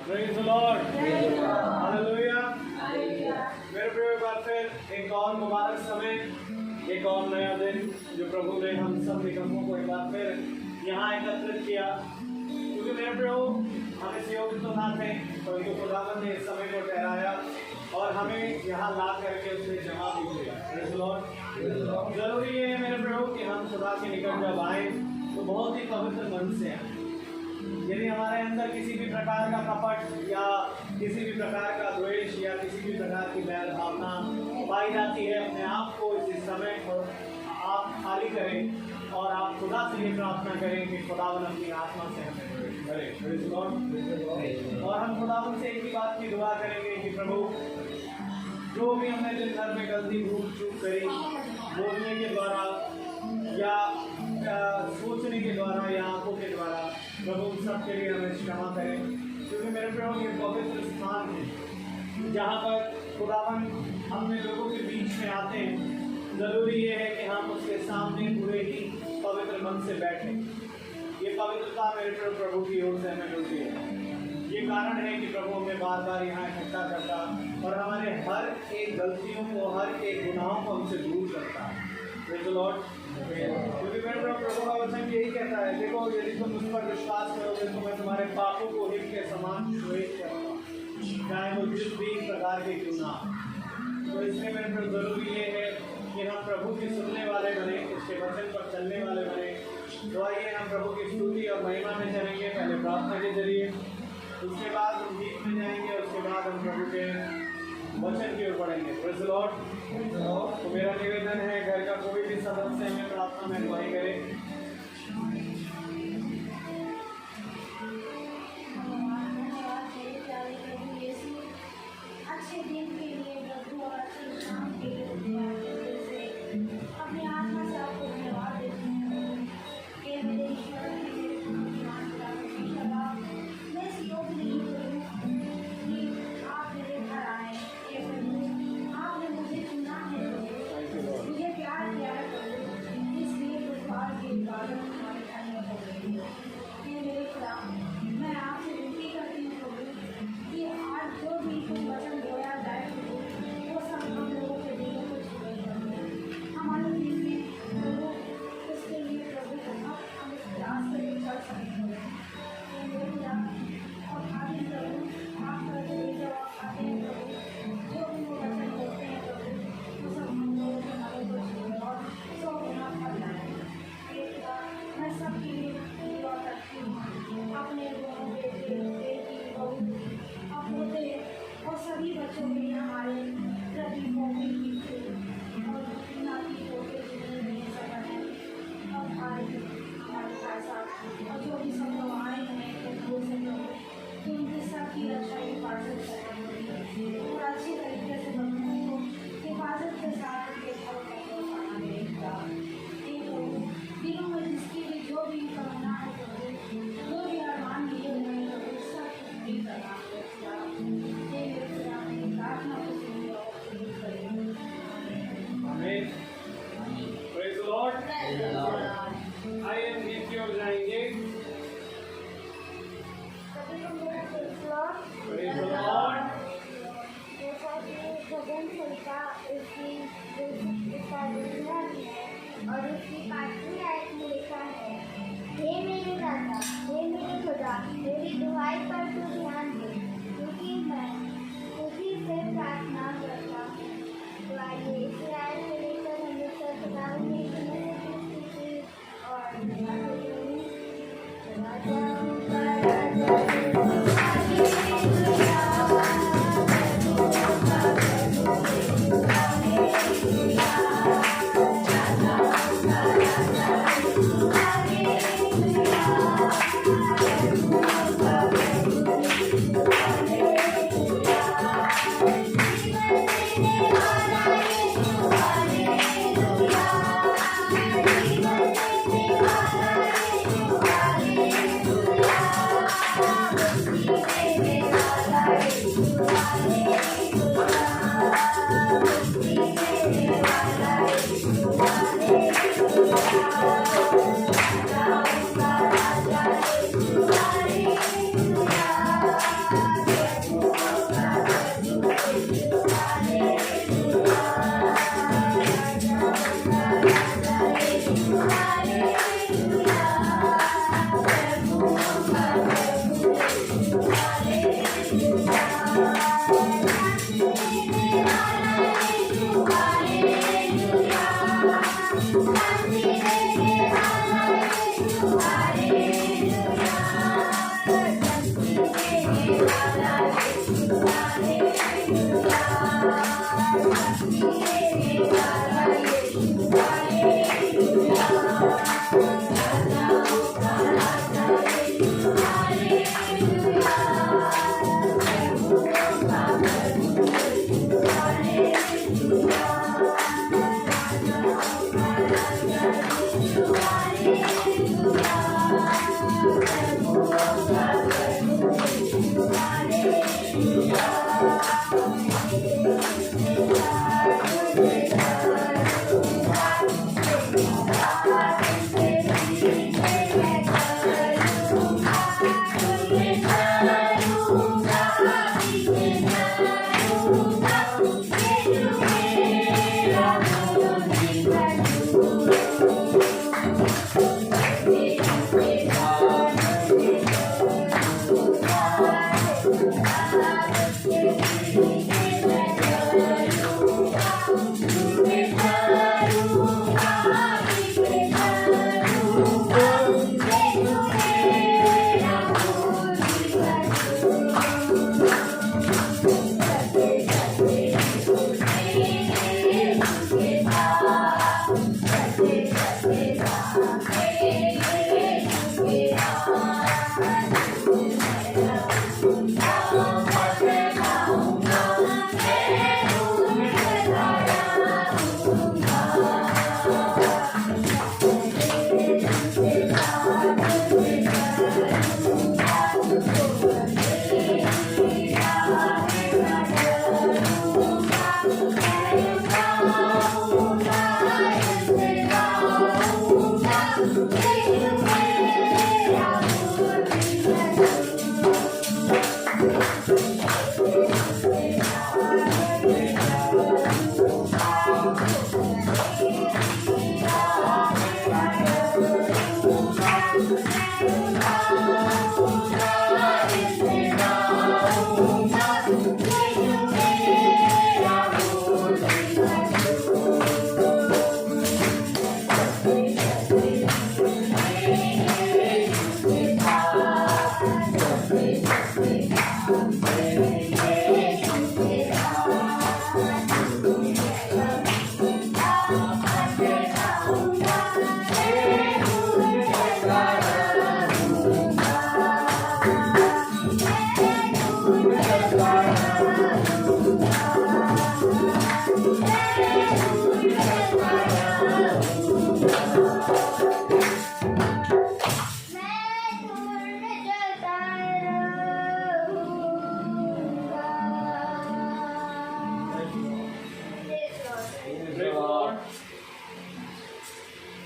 Praise the Lord. Hallelujah. मेरे प्रिय बार फिर एक और मुबारक समय, एक और नया दिन जो प्रभु ने हम सब निकम्मों को एक बार फिर यहाँ एकत्रित किया, क्योंकि मेरे प्रभु हम इस योग्य तो ना थे, परंतु खुदावंद ने इस समय को ठहराया और हमें यहाँ ला करके उसने जमा भी किया। Praise the Lord. जरूरी है मेरे प्रभु कि हम खुदा के निकट जब आए तो बहुत ही पवित्र मन से आए। यदि हमारे अंदर किसी भी प्रकार का कपट या किसी भी प्रकार का द्वेष या किसी भी प्रकार की बैर भावना पाई जाती है, अपने आप को इस समय आप खाली करें और आप खुदा से ये प्रार्थना करें कि खुदावन अपनी आत्मा से हमें भरे। और हम खुदावन से एक ही बात की दुआ करेंगे कि प्रभु जो भी हमने दिन भर में गलती भूल चूक करी, बोलने के द्वारा या सोचने के द्वारा या आंखों के द्वारा, प्रभु उन सब के लिए हमें क्षमा करें, क्योंकि मेरे प्रभु ये पवित्र स्थान है जहाँ पर खुदावन अपने लोगों के बीच में आते हैं। ज़रूरी ये है कि हम उसके सामने पूरे ही पवित्र मन से बैठें। ये पवित्रता मेरे प्रभु की ओर से हमें मिलती है। ये कारण है कि प्रभु हमें बार बार यहाँ इकट्ठा करता और हमारे हर एक गलतियों को, हर एक गुनाहों को हमसे दूर करता है। Praise the Lord. क्योंकि मेरे प्रभु का वचन यही कहता है, देखो यदि तुम मुझ पर विश्वास करोगे तो मैं तुम्हारे पापों को हिम के समान श्वेत करूँगा, चाहे वो जिस भी प्रकार के क्यों ना। तो इसलिए मेरे प्रभु जरूरी ये है कि हम प्रभु की सुनने वाले बने, उसके वचन पर चलने वाले बने। तो आइए हम प्रभु की स्तुति और महिमा में चलेंगे, पहले प्रार्थना के जरिए, उसके बाद हम गीत में जाएंगे, उसके बाद हम प्रभु के वचन की ओर बढ़ेंगे। Praise the Lord. तो मेरा निवेदन है, घर का कोई भी सदस्य हमें प्रार्थना में अगुवाई करे। अच्छे दिन के लिए प्रभु और अच्छी शाम के लिए अपनी आत्मा से आपको धन्यवाद देते हैं कि मेरे ईश्वर ने मेरे मैं इस योग्य नहीं हूँ कि आप मेरे घर आए। आपने मुझे चुना है, मुझे प्यार किया है प्रभु, इसलिए बुधवार की इबादत हमारे घर में हो रही है। ये मेरे खुदा, मैं आपसे विनती करती हूँ प्रभु कि आज जो भी कोई वचन बोया जाए वो सब हम लोगों के दिलों को छुए प्रभु। हमारे दिल में प्रभु उसके लिए प्रभु हम इस प्रयास से कर सकते हैं। ये मेरे खुदा और खाली प्रभु आप करके ले जाओ, आते हैं प्रभु, जो भी वो वचन बोलते हैं प्रभु वो सब हम लोगों के हमारे को छुए और सो गुना फल जाए। ये खुदा मैं सबके लिए दुआ करती हूँ, अपने दोनों बेटे बेटी बहू अपने और सभी बच्चों के लिए, हमारे प्रति पोते की और नाती पोते जितने भी सफर हैं और हमारे भाई साहब और जो भी सब लोग आए हैं दूर से लोग, तो उनके सबकी रक्षा हिफाजत करें और अच्छी तरीके से बच्चों को हिफाजत के साथ देखभाल दिनों में जिसकी भी जो भी करना है जो भी अरमान लिए हुए हैं सब पूरी करना Amen. Praise the Lord. आइए हम गीत की ओर जाएंगे। Praise the Lord. जैसा कि भजन संहिता इसका दुनिया भी है और उसकी 5वीं आयत में लिखा है, हे मेरे दाता, हे मेरे खुदा, मेरी दुआई पर तू ध्यान दे, क्योंकि मैं तुझी से प्रार्थना करता हूँ। तो आइए इसे आयत से लेकर हम लोग खुदावन ने स्तुति और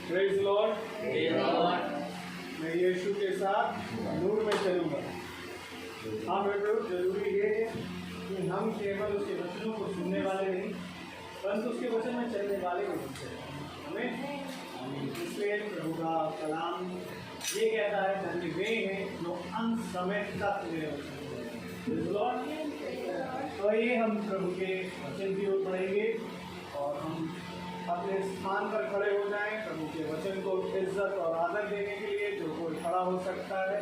Praise the Lord. मैं यीशु के साथ नूर में चलूंगा। हाँ मेरे प्रभु, जरूरी ये है कि हम केवल उसके वचनों को सुनने वाले नहीं, परंतु उसके वचन में चलने वाले भी होते हैं। हमें इसलिए प्रभु का कलाम ये कहता है धन्य वे हैं जो अंत समय तक मेरे वचन। तो ये हम प्रभु के वचन की ओर बढ़ेंगे और हम अपने स्थान पर खड़े हो जाएं। प्रभु के वचन को इज्जत और आदर देने के लिए जो कोई खड़ा हो सकता है,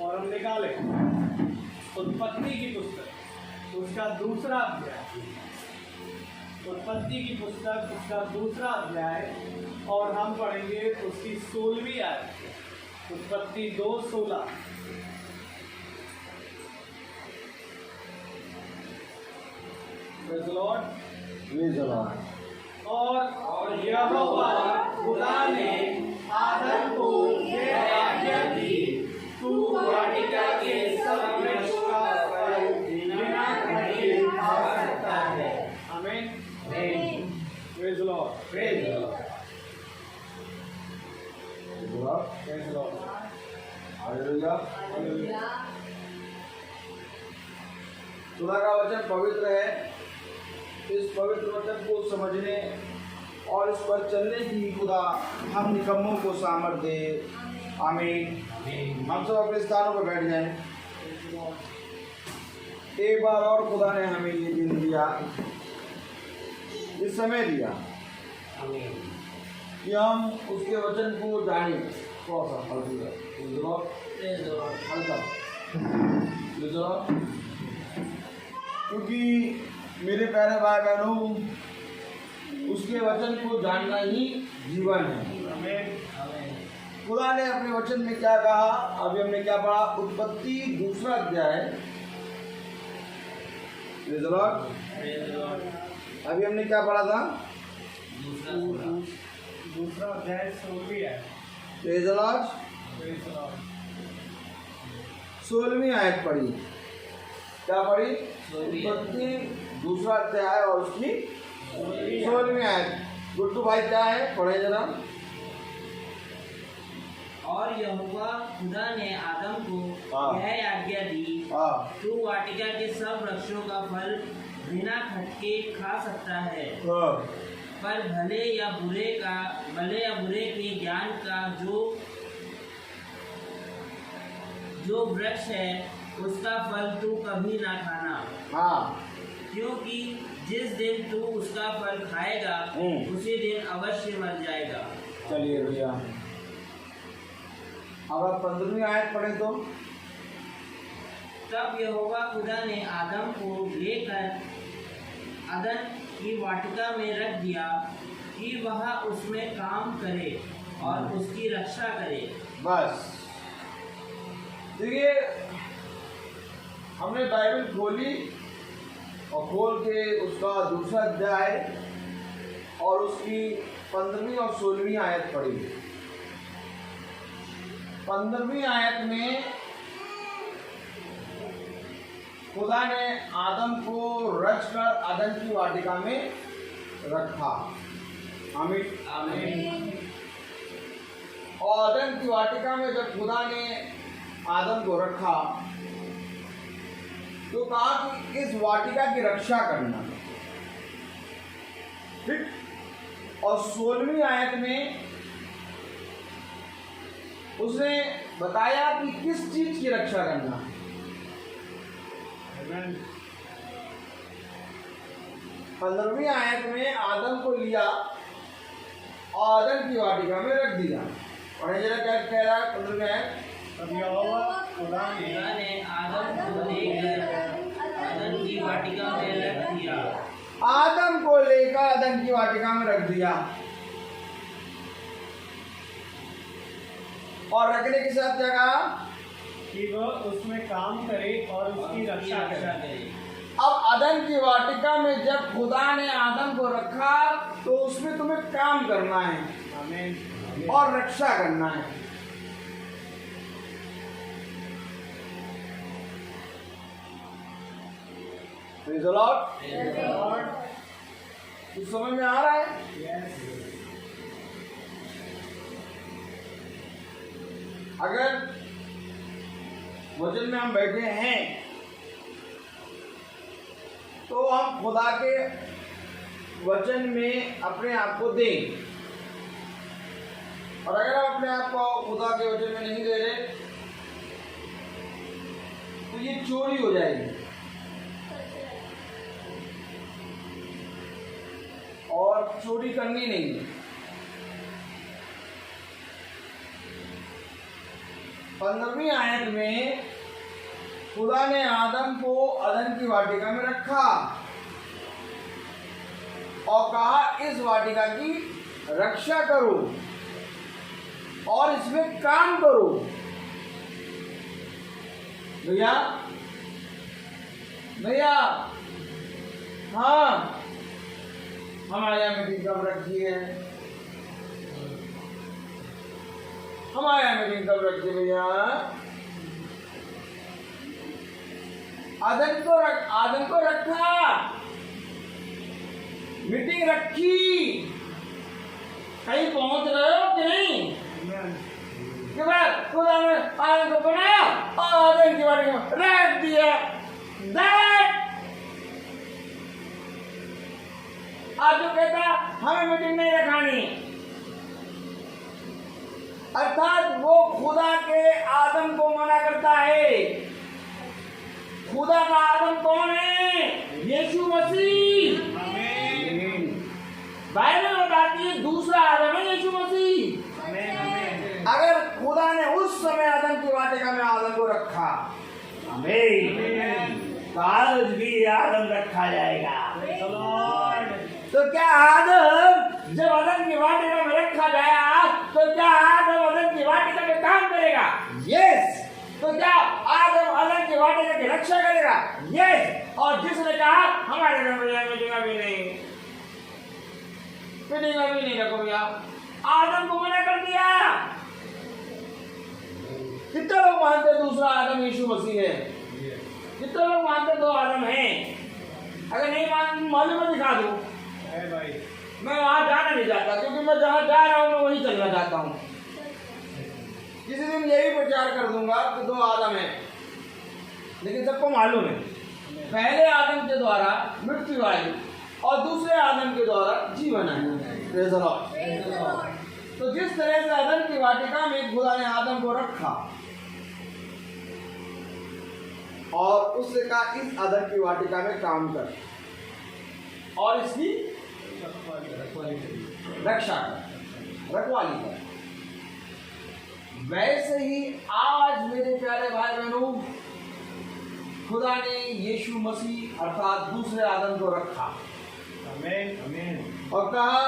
और हम निकालें उत्पत्ति की पुस्तक उसका दूसरा अध्याय, उत्पत्ति की पुस्तक उसका दूसरा अध्याय, और हम पढ़ेंगे उसकी 16वीं आयत, उत्पत्ति 2:16। Praise the Lord. Praise the Lord. और यहोवा खुदा ने आदम को ये आज्ञा दी, तू वाटिका के सब वृक्षों का फल बिना खरीदे खा सकता है। आमीन। Praise the Lord. Praise the Lord. Praise the Lord. Hallelujah. Hallelujah. खुदा का वचन पवित्र है। इस पवित्र वचन को समझने और इस पर चलने की खुदा हम निकम्मों को सामर्थ दे। आमीन। हम सब अपने स्थानों पर बैठ जाएं। एक बार और खुदा ने हमें ये दिन दिया, ये समय दिया कि हम उसके वचन को जाने। थोड़ा सा हल्का, क्योंकि मेरे प्यारे भाई बहनों, उसके वचन को जानना ही जीवन है। खुदा ने अपने वचन में क्या कहा? अभी हमने क्या पढ़ा? उत्पत्ति 2 अध्याय। अभी हमने क्या पढ़ा था? 2 अध्याय 16वीं आयत पढ़ी। क्या पढ़ी? उत्पत्ति 2 अध्याय और उसकी 16वीं आयत। गुड्डू भाई क्या है? पढ़े जरा। और यहोवा खुदा ने आदम को यह आज्ञा दी, तू वाटिका के सब वृक्षों का फल बिना खटके खा सकता है, पर भले या बुरे के ज्ञान का जो वृक्ष है उसका फल तू कभी ना खाना, क्योंकि जिस दिन तू उसका फल खाएगा उसी दिन अवश्य मर जाएगा। चलिए भैया, अगर 15वीं आयत पढ़े तो। तब यहोवा खुदा ने आदम को लेकर अदन की वाटिका में रख दिया कि वह उसमें काम करे और उसकी रक्षा करे। बस देखिए, हमने बाइबल खोली और खोल के उसका 2 अध्याय और उसकी 15वीं और 16वीं आयत पढ़ी। 15वीं आयत में खुदा ने आदम को रचकर अदन की वाटिका में रखा। आमीन आमीन। और अदन की वाटिका में जब खुदा ने आदम को रखा तो कहा कि इस वाटिका की रक्षा करना। ठीक। और 16वीं आयत में उसने बताया कि किस चीज की रक्षा करना। 15वीं आयत में आदम को लिया और आदम की वाटिका में रख दिया। और जरा क्या कह रहा है 15वीं आयत? अब यहोवा खुदा ने आदम को लेकर अदन की वाटिका में रख दिया। आदम को लेकर अदन की वाटिका में रख दिया और रखने के साथ क्या कहा? कि वह उसमें काम करे और उसकी रक्षा करे। अब अदन की वाटिका में जब खुदा ने आदम को रखा तो उसमें तुम्हें काम करना है। आमीन। और रक्षा करना है। Praise the Lord। कुछ समझ में आ रहा है? अगर वचन में हम बैठे हैं तो हम खुदा के वचन में अपने आप को दें। और अगर हम अपने आप को खुदा के वचन में नहीं दे रहे तो ये चोरी हो जाएगी। और चोरी करनी नहीं है। 15वीं आयत में खुदा ने आदम को अदन की वाटिका में रखा और कहा इस वाटिका की रक्षा करो और इसमें काम करो। भैया भैया, हाँ, हमारे यहाँ मीटिंग कब रखी है? हमारे यहाँ मीटिंग कब रखी भैया? आदम को रखा, मीटिंग रखी, कहीं पहुंच रहे हो कि नहीं? के बाद खुदा ने आदम को बनाया और आदम की वाटिका में रख दिया। आज जो कहता हमें मीटिंग नहीं रखानी, अर्थात वो खुदा के आदम को मना करता है को रखा। आमीन। आज भी आदम रखा जाएगा। तो क्या आदम जब अदन की वाटिका में रखा गया तो क्या आदम अदन की वाटिका में काम करेगा? यस। तो क्या आदम अदन की वाटिका की रक्षा करेगा? यस। और जिसने कहा हमारे घर में मिलेगा भी नहीं, मिलेगा भी नहीं, रखो भैया, आदम को मना कर दिया। कितने लोग मानते दूसरा आदम यीशु मसीह है? कितने लोग मानते दो आदम हैं? अगर नहीं मालूम मैं दिखा दूं। मैं वहां जाना नहीं चाहता, क्योंकि मैं जहां जा रहा हूं मैं वहीं चलना चाहता हूं। किसी दिन यही प्रचार कर दूंगा कि दो आदम हैं, लेकिन सबको मालूम है पहले आदम के द्वारा मृत्यु आई और दूसरे आदम के द्वारा जीवन आया। Praise the Lord. तो जिस तरह से अदन की वाटिका में खुदा ने आदम को रखा और उससे कहा इस अदन की वाटिका में काम कर और इसकी रक्षा कर, रखवाली कर, वैसे ही आज मेरे प्यारे भाई बहनों खुदा ने यीशु मसीह अर्थात दूसरे आदम को रखा। आमीन आमीन। और कहा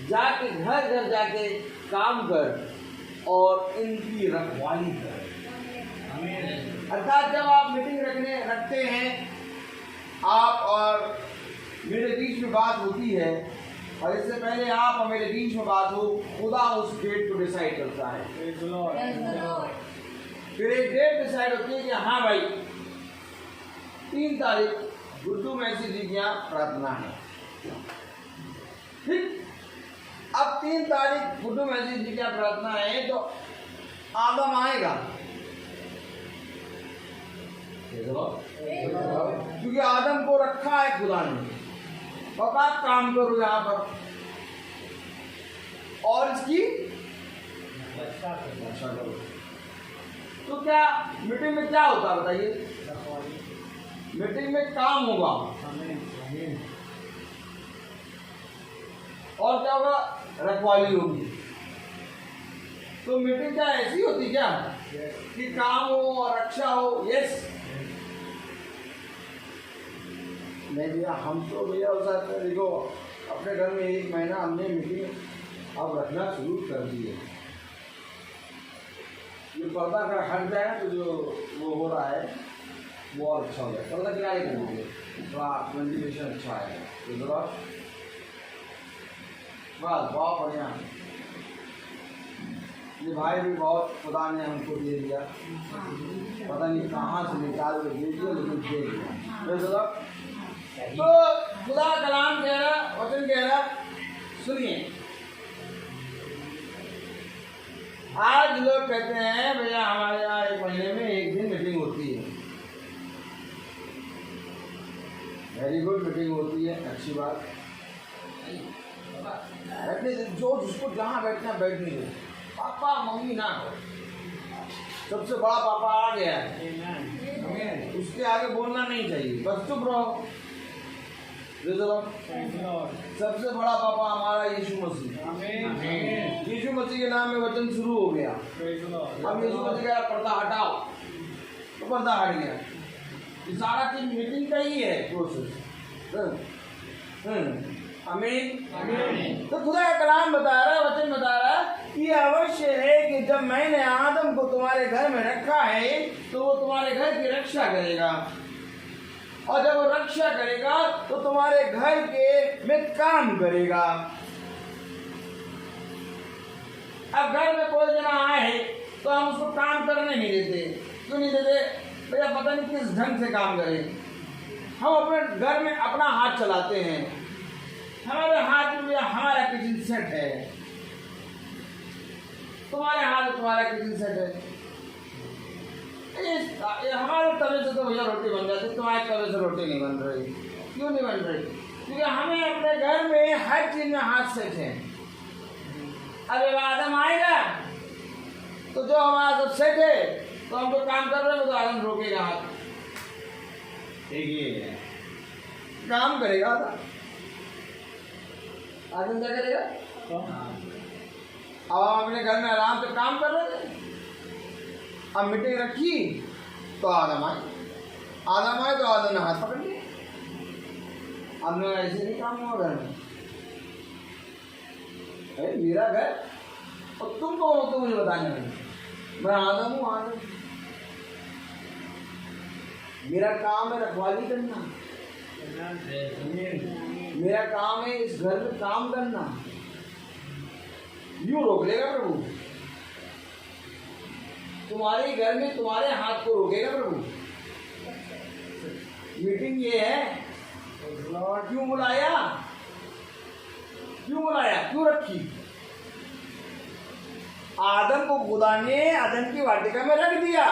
जाके घर घर जाके काम कर और इनकी रखवाली कर। अर्थात जब आप मीटिंग रखते हैं, आप और मेरे बीच में बात होती है और इससे पहले आप और मेरे बीच में बात हो, खुदा उस डेट को डिसाइड करता है। फिर एक डेट डिसाइड होती है कि हाँ भाई 3 तारीख गुड्डू मैसी जी की यहाँ प्रार्थना है। ठीक, अब 3 तारीख गुड्डू मैसी जी की यहाँ प्रार्थना है तो आदम आएगा, क्योंकि आदम को रखा है खुदा ने, पापा काम करो यहाँ पर और इसकी रक्षा करो। तो क्या मीटिंग में क्या होता है बताइए? मीटिंग में काम होगा और क्या होगा? रखवाली होगी। तो मीटिंग क्या ऐसी होती क्या कि काम हो और रक्षा हो? यस। नहीं भैया, हम तो भैया उस देखो अपने घर में 1 महीना हमने मीटिंग अब रखना शुरू कर दी है। ये पर्दा का हट जाए तो जो वो हो रहा है वो और अच्छा हो जाए। पर्दा गिरा ही करेंगे, थोड़ा वेंटिलेशन अच्छा है तो बस बहुत बढ़िया। ये भाई भी बहुत खुदा ने हमको दे दिया, पता नहीं कहाँ से निकाल के दे दिया, लेकिन दे दिया। तो खुदा कलाम कह रहा, वचन कह रहा, सुनिए। आज लोग कहते हैं भैया हमारे यहाँ 1 महीने में 1 दिन मीटिंग होती है। वेरी गुड, मीटिंग होती है, अच्छी बात। बैठने जो जिसको जहाँ बैठना बैठने दो, पापा मम्मी ना हो। सबसे बड़ा पापा आ गया है, उसके आगे बोलना नहीं चाहिए, बस चुप रहो। सबसे बड़ा पापा हमारा यीशु मसीह। यीशु मसीह के नाम में वचन शुरू हो गया। अब यीशु मसीह का पर्दा हटाओ तो पर्दा हट गया। ये सारा चीज मीटिंग का ही है प्रोसेस। आमीन। तो खुदा का कलाम बता रहा है, वचन बता रहा है कि अवश्य है कि जब मैंने आदम को तुम्हारे घर में रखा है तो वो तुम्हारे घर की रक्षा करेगा, और जब वो रक्षा करेगा तो तुम्हारे घर के में काम करेगा। अब घर में कोई जना आए तो हम उसको काम करने नहीं देते। क्यों नहीं देते? भैया पता नहीं किस ढंग से काम करें। हम अपने घर में अपना हाथ चलाते हैं, हमारे हाथ में हमारा किचन सेट है, तुम्हारे हाथ में तुम्हारा किचन सेट है। हमारे तवे से तो भैया रोटी बन जाती, तुम्हारे तवे से रोटी नहीं बन रही। क्यों नहीं बन रही? क्योंकि हमें अपने घर में हर चीज में हाथ सेट है। अब आदम आएगा तो जो हमारा सब सेट है तो हम तो काम कर रहे हैं, तो आदम रोकेगा हाथ, ठीक है, काम करेगा। आदम क्या करेगा? अब हम अपने घर में आराम से काम कर रहे थे, अब मीटिंग रखी तो आदम आए तो आदम ने हाथ पकड़ लिया। अब मैं ऐसे नहीं काम हुआ घर में, अरे मेरा घर और तुम कौन हो तो मुझे बताने में, मैं आदम हूँ आदम। मेरा काम है रखवाली करना, मेरा काम है इस घर में काम करना। यूं रोक लेगा प्रभु तुम्हारे घर में, तुम्हारे हाथ को रोकेगा प्रभु। मीटिंग ये है, क्यों बुलाया, क्यों रखी? आदम को खुदा ने अदन की वाटिका में रख दिया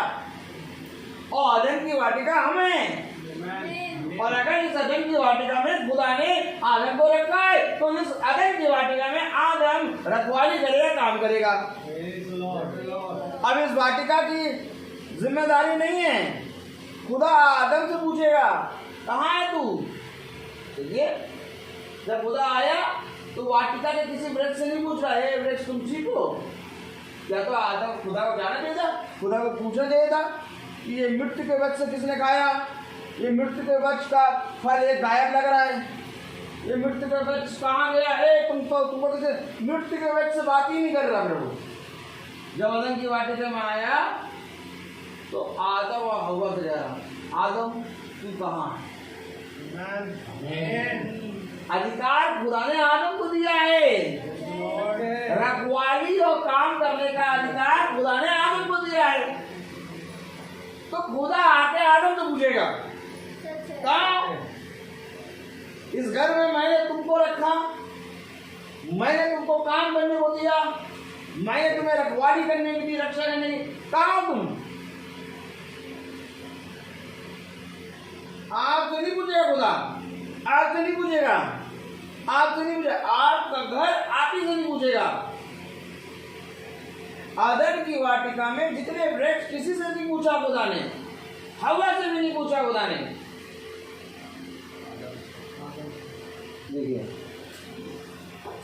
और अदन की वाटिका हमें, और अगर इस अदन की वाटिका में खुदा ने आदम को रखा है तो इस अदन की वाटिका में आदम रखवाली करेगा, काम करेगा। अब इस वाटिका की जिम्मेदारी नहीं है, खुदा आदम से पूछेगा कहाँ है तू। देखिए जब खुदा आया तो वाटिका के किसी वृक्ष से नहीं पूछ रहा है वृक्ष तुम ठीक हो क्या, तो आदम खुदा को जाना चाहिए था, खुदा को पूछना चाहिए था कि ये मृत्यु के वृक्ष से किसने खाया, ये मृत्यु के वृक्ष का फल एक गायब लग रहा है, ये मृत्यु का वृक्ष कहाँ गया है, तुमको किसी मृत्यु के वृक्ष से बात ही नहीं कर रहा प्रभु। जब आदम की वाटिका में आया तो आदम और हव्वा से जा रहा, आदम तू कहाँ है? अधिकार खुदा ने आदम को दिया है, रखवाली और काम करने का अधिकार खुदा ने आदम को दिया है। तो खुदा आके आदम से पूछेगा कहाँ, इस घर में मैंने तुमको रखा, मैंने तुमको काम करने को दिया, मैंने तुम्हें रखवाली करने की, रक्षा करने की, कहाँ हो तुम? आपसे नहीं पूछेगा खुदा, आपसे नहीं पूछेगा, आपसे नहीं पूछेगा, आपका घर आप ही से नहीं पूछेगा। अदन की वाटिका में जितने वृक्ष किसी से नहीं पूछा खुदा ने, हवा से भी नहीं पूछा खुदा ने। देखिए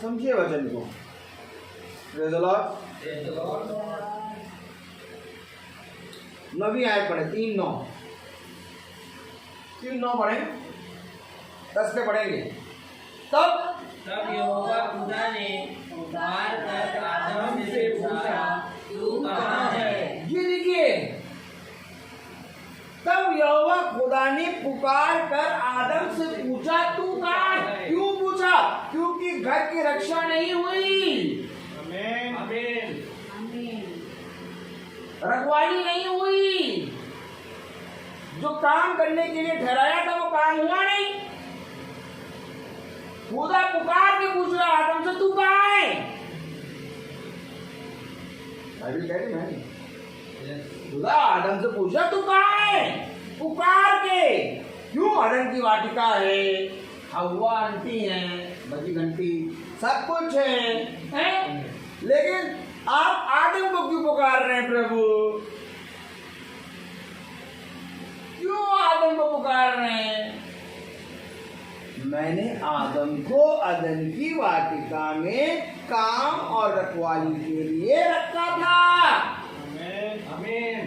समझिए वचन को, प्रेज़ द लॉर्ड। नबी आयत पढ़े 3:9 पढ़े, 10 पे पढ़ेंगे। तब यहोवा खुदा ने पुकार कर आदम से पूछा तू कहाँ है। ये देखिए, तब यहोवा खुदा ने पुकार कर आदम से पूछा तू कहाँ है। क्यों पूछा? क्योंकि घर की रक्षा नहीं हुई, आमीन आमीन, रखवाली नहीं हुई, जो काम करने के लिए ठहराया था वो काम हुआ नहीं। खुदा पुकार के पूछ रहा आदम से तू कहाँ है। खुदा आदम से पूछा तू कहाँ है, पुकार के। क्यों? आदम की वाटिका है, हव्वा आंटी है, बजी घंटी सब कुछ है? लेकिन आप आदम को क्यों पुकार रहे हैं प्रभु? क्यों आदम को पुकार रहे हैं? मैंने आदम को अदन की वाटिका में काम और रखवाली के लिए रखा था। आमीन आमीन।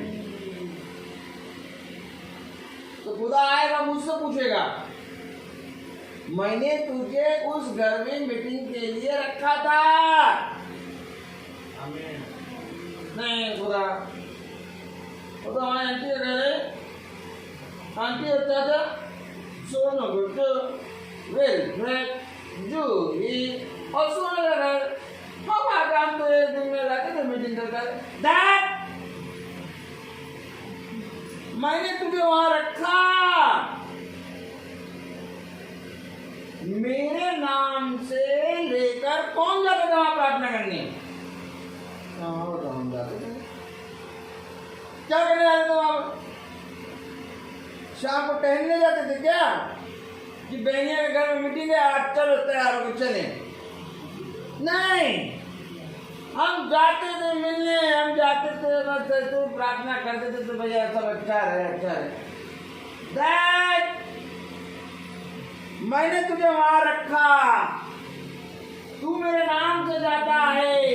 तो खुदा आएगा मुझसे पूछेगा, मैंने तुझे उस घर में मीटिंग के लिए रखा था। आमीन। नहीं खुदा, वो तो हमारे आंटी कह रहे, आंटी होता था सोनो गुड्डू वेल जूही और सोने का घर, हमारा काम तो एक दिन में लाके तो मीटिंग कर दैट। मैंने तुझे वहां रखा मेरे नाम से लेकर। कौन जाता था वहां प्रार्थना करने? हम जाते थे। क्या करने जाते थे वहां? शाम को टहलने जाते थे क्या कि बहनिया के घर में मीटिंग है, आज चलो तैयार होकर चले? नहीं, हम जाते थे मिलने, हम जाते थे बस तो प्रार्थना करते थे तो भैया सब अच्छा है अच्छा है। दैट मैंने तुझे वहां रखा, तू मेरे नाम से जाता है।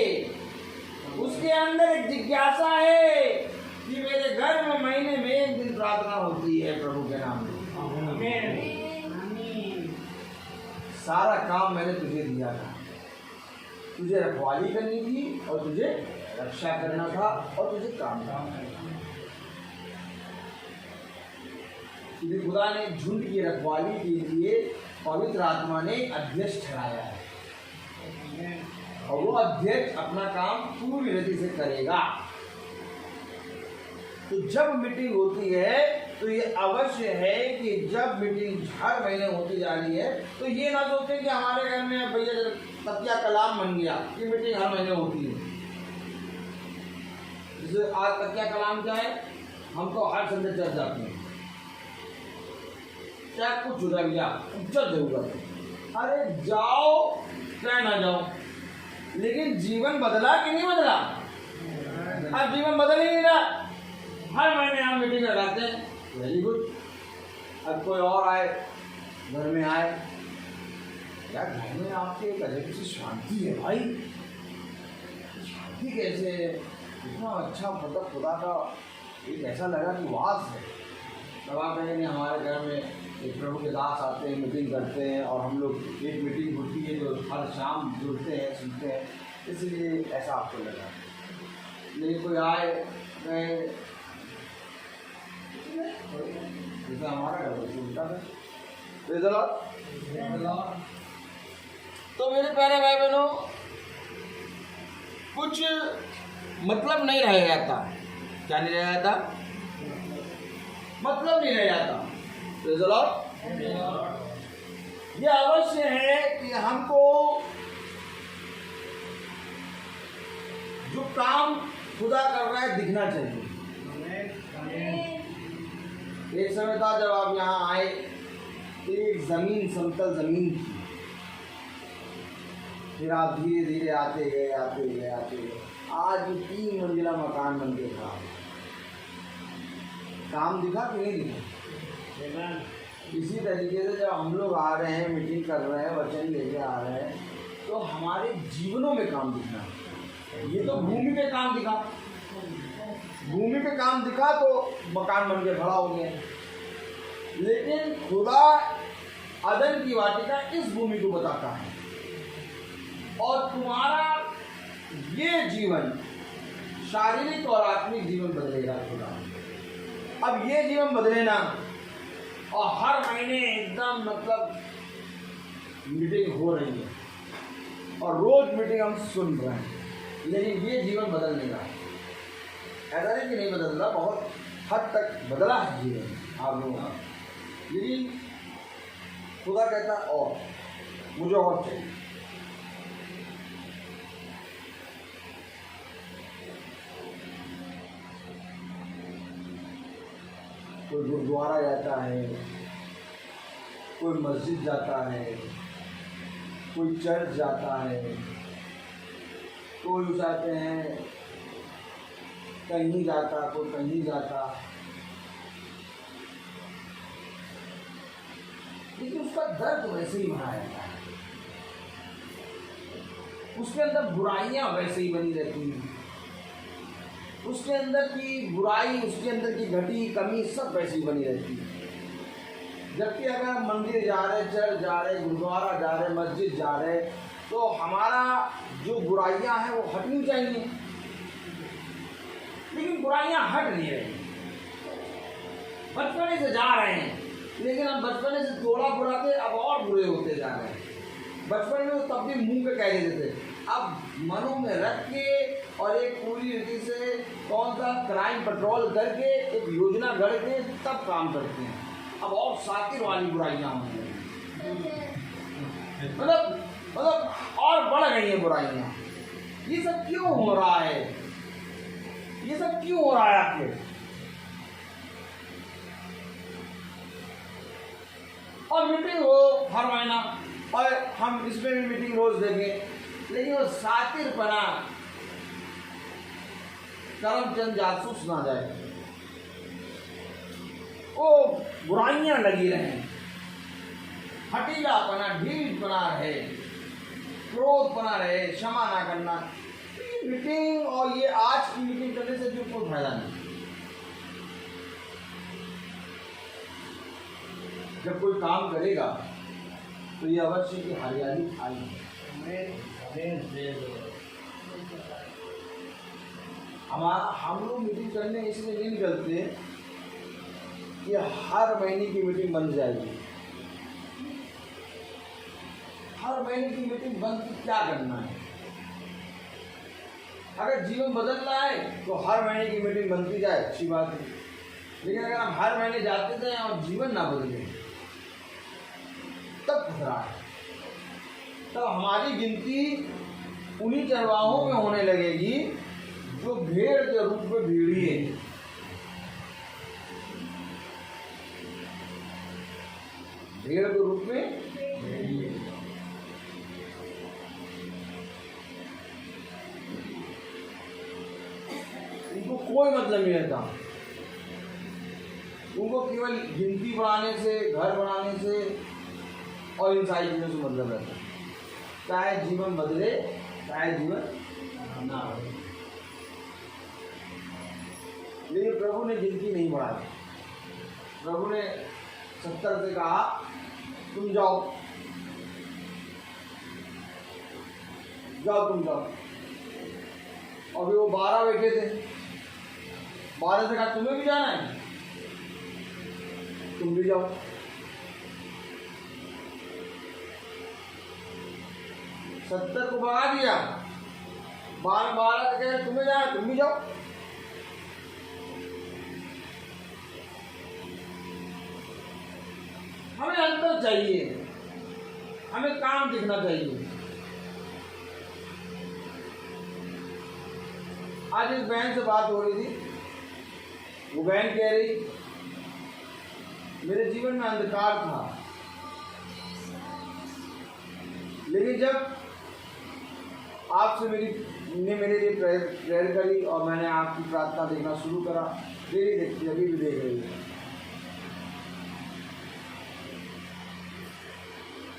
उसके अंदर एक जिज्ञासा है, कि मेरे घर में महीने में एक दिन प्रार्थना होती है प्रभु के नाम में। सारा काम मैंने तुझे दिया था, तुझे रखवाली करनी थी और तुझे रक्षा करना था और तुझे काम करना था। यदि खुदा ने झुंड की रखवाली के लिए पवित्र आत्मा ने अध्यक्ष ठहराया है और वो अध्यक्ष अपना काम पूरी रीति से करेगा। तो जब मीटिंग होती है तो ये अवश्य है कि जब मीटिंग हर महीने होती जा रही है तो ये ना सोचें कि हमारे घर में भैया तकिया कलाम बन गया, ये मीटिंग हर महीने होती है। जैसे आज तकिया कलाम क्या है, हम तो हर संडे चर्च जाते हैं, क्या कुछ हो गया जब जरूरत है, अरे जाओ क्या ना जाओ, लेकिन जीवन बदला कि नहीं बदला? अब जीवन बदल ही नहीं रहा। हर महीने हम मीटिंग लगाते हैं, वेरी गुड। अब कोई और आए, घर में आए, यार घर में आपके एक अजब सी शांति है भाई, शांति कैसे? इतना अच्छा मतलब खुदा का एक ऐसा लगा कि वास है। तब आप कहेंगे हमारे घर में एक प्रभु के दास आते हैं, मीटिंग करते हैं और हम लोग एक मीटिंग होती है जो हर शाम जुड़ते हैं, सुनते हैं, इसलिए ऐसा आपको लगा। लेकिन कोई आए जैसे हमारा घर उल्टा है। तो मेरे प्यारे भाई बहनों, कुछ मतलब नहीं रह जाता। क्या नहीं रह जाता? मतलब नहीं रह जाता। ये अवश्य है कि हमको जो काम खुदा कर रहा है दिखना चाहिए। एक समय था जब आप यहाँ आए, एक जमीन समतल जमीन थी, फिर आप धीरे धीरे आते गए। आज 3 मंजिला मकान बन के खड़ा। काम दिखा कि नहीं दिखा? इसी तरीके से जब हम लोग आ रहे हैं, मीटिंग कर रहे हैं, वचन लेके आ रहे हैं, तो हमारे जीवनों में काम दिखना है। ये तो भूमि पे काम दिखा, भूमि पे काम दिखा तो मकान बन के खड़ा हो गया। लेकिन खुदा अदन की वाटिका इस भूमि को बताता है और तुम्हारा ये जीवन शारीरिक और आत्मिक जीवन बदलेगा खुदा। अब ये जीवन बदले ना, और हर महीने एकदम मतलब मीटिंग हो रही है और रोज मीटिंग हम सुन रहे हैं, लेकिन ये जीवन बदल नहीं रहा। ऐसा नहीं कि नहीं बदल रहा, बहुत हद तक बदला है जीवन आप लोगों का। लेकिन खुदा कहता और मुझे और चाहिए। कोई गुरुद्वारा जाता है, कोई मस्जिद जाता है, कोई चर्च जाता है, कोई जाते हैं कहीं जाता, कोई कहीं जाता, लेकिन उसका दर्द वैसे ही भरा रहता है, उसके अंदर बुराइयां वैसे ही बनी रहती हैं, उसके अंदर की बुराई, उसके अंदर की घटी कमी सब वैसी बनी रहती है। जबकि अगर हम मंदिर जा रहे, चर्च जा रहे, गुरुद्वारा जा रहे, मस्जिद जा रहे, तो हमारा जो बुराइयां हैं वो हटनी चाहिए, लेकिन बुराइयां हट नहीं रही। बचपने से जा रहे हैं, लेकिन हम बचपने से थोड़ा बुरा थे, अब और बुरे होते जा रहे हैं। बचपन में तो तब भी मुंह पे कह देते थे, अब मनों में रख के और एक पूरी रीति से कौन सा क्राइम पेट्रोल करके एक योजना गढ़ के तब काम करते हैं। अब और सातिर वाली बुराइयां होंगी, मतलब और बढ़ गई है बुराइयां। ये सब क्यों हो रहा है? ये सब क्यों हो रहा है आखिर? और मीटिंग हो हर महीना और हम इसमें भी मीटिंग रोज देंगे, लेकिन वो सातिरपना करमचंद जासूस ना जाए, वो बुराइयां लगी रहे, हटीलापना, ढीठपना रहे, क्रोधपना रहे, क्षमा ना करना। मीटिंग और ये आज की मीटिंग करने से जो कोई फायदा नहीं। जब कोई काम करेगा तो ये अवश्य की हरियाली आएगी। हम लोग मीटिंग करने इसलिए नहीं निकलते कि हर महीने की मीटिंग बन जाएगी। हर महीने की मीटिंग बंद की क्या करना है? अगर जीवन बदलना है तो हर महीने की मीटिंग बनती जाए, अच्छी बात है। लेकिन अगर हम हर महीने जाते थे और जीवन ना बदले तब खतरा है। तब हमारी गिनती उन्हीं चरवाहों में होने लगेगी जो भेड़ के रूप में भेड़िए। भेड़ के रूप में भेड़िए। उनको कोई मतलब नहीं रहता। उनको केवल गिनती बढ़ाने से, घर बनाने से और इन सारी चीज़ों से मतलब रहता है। चाहे जीवन बदले चाहे जीवन ना बदले, लेकिन प्रभु ने गिनती नहीं बढ़ाई। प्रभु ने 70 से कहा तुम जाओ, जाओ तुम जाओ। और वो 12 बैठे थे, 12 से कहा तुम्हें भी जाना है, तुम भी जाओ। 70 को भगा दिया, 12 से कहे तुम्हें जाना, तुम भी जाओ। हमें अंतर चाहिए, हमें काम दिखना चाहिए। आज एक बहन से बात हो रही थी, वो बहन कह रही मेरे जीवन में अंधकार था, लेकिन जब आपसे मेरे लिए प्रेयर करी और मैंने आपकी प्रार्थना देखना शुरू करा, डेली देखती, अभी भी देख रही है,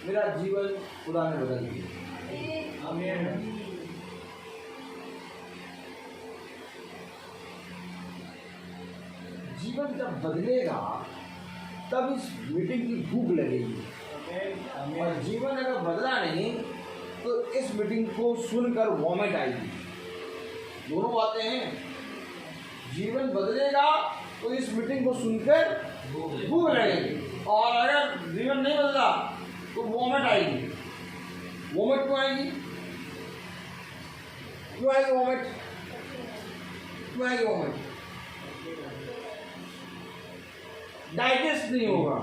मेरा जीवन खुदा ने बदल दिया। आमीन। जीवन जब बदलेगा तब इस मीटिंग की भूख लगेगी। और जीवन अगर बदला नहीं तो इस मीटिंग को सुनकर वॉमिट आएगी। दोनों बातें हैं। जीवन बदलेगा तो इस मीटिंग को सुनकर भूख लगेगी, और अगर जीवन नहीं बदला तो वॉमिट आएगी। वॉमिट क्यों आएगी? क्यों आएगी वॉमिट? क्यों आएगी वॉमिट? डाइजेस्ट नहीं होगा।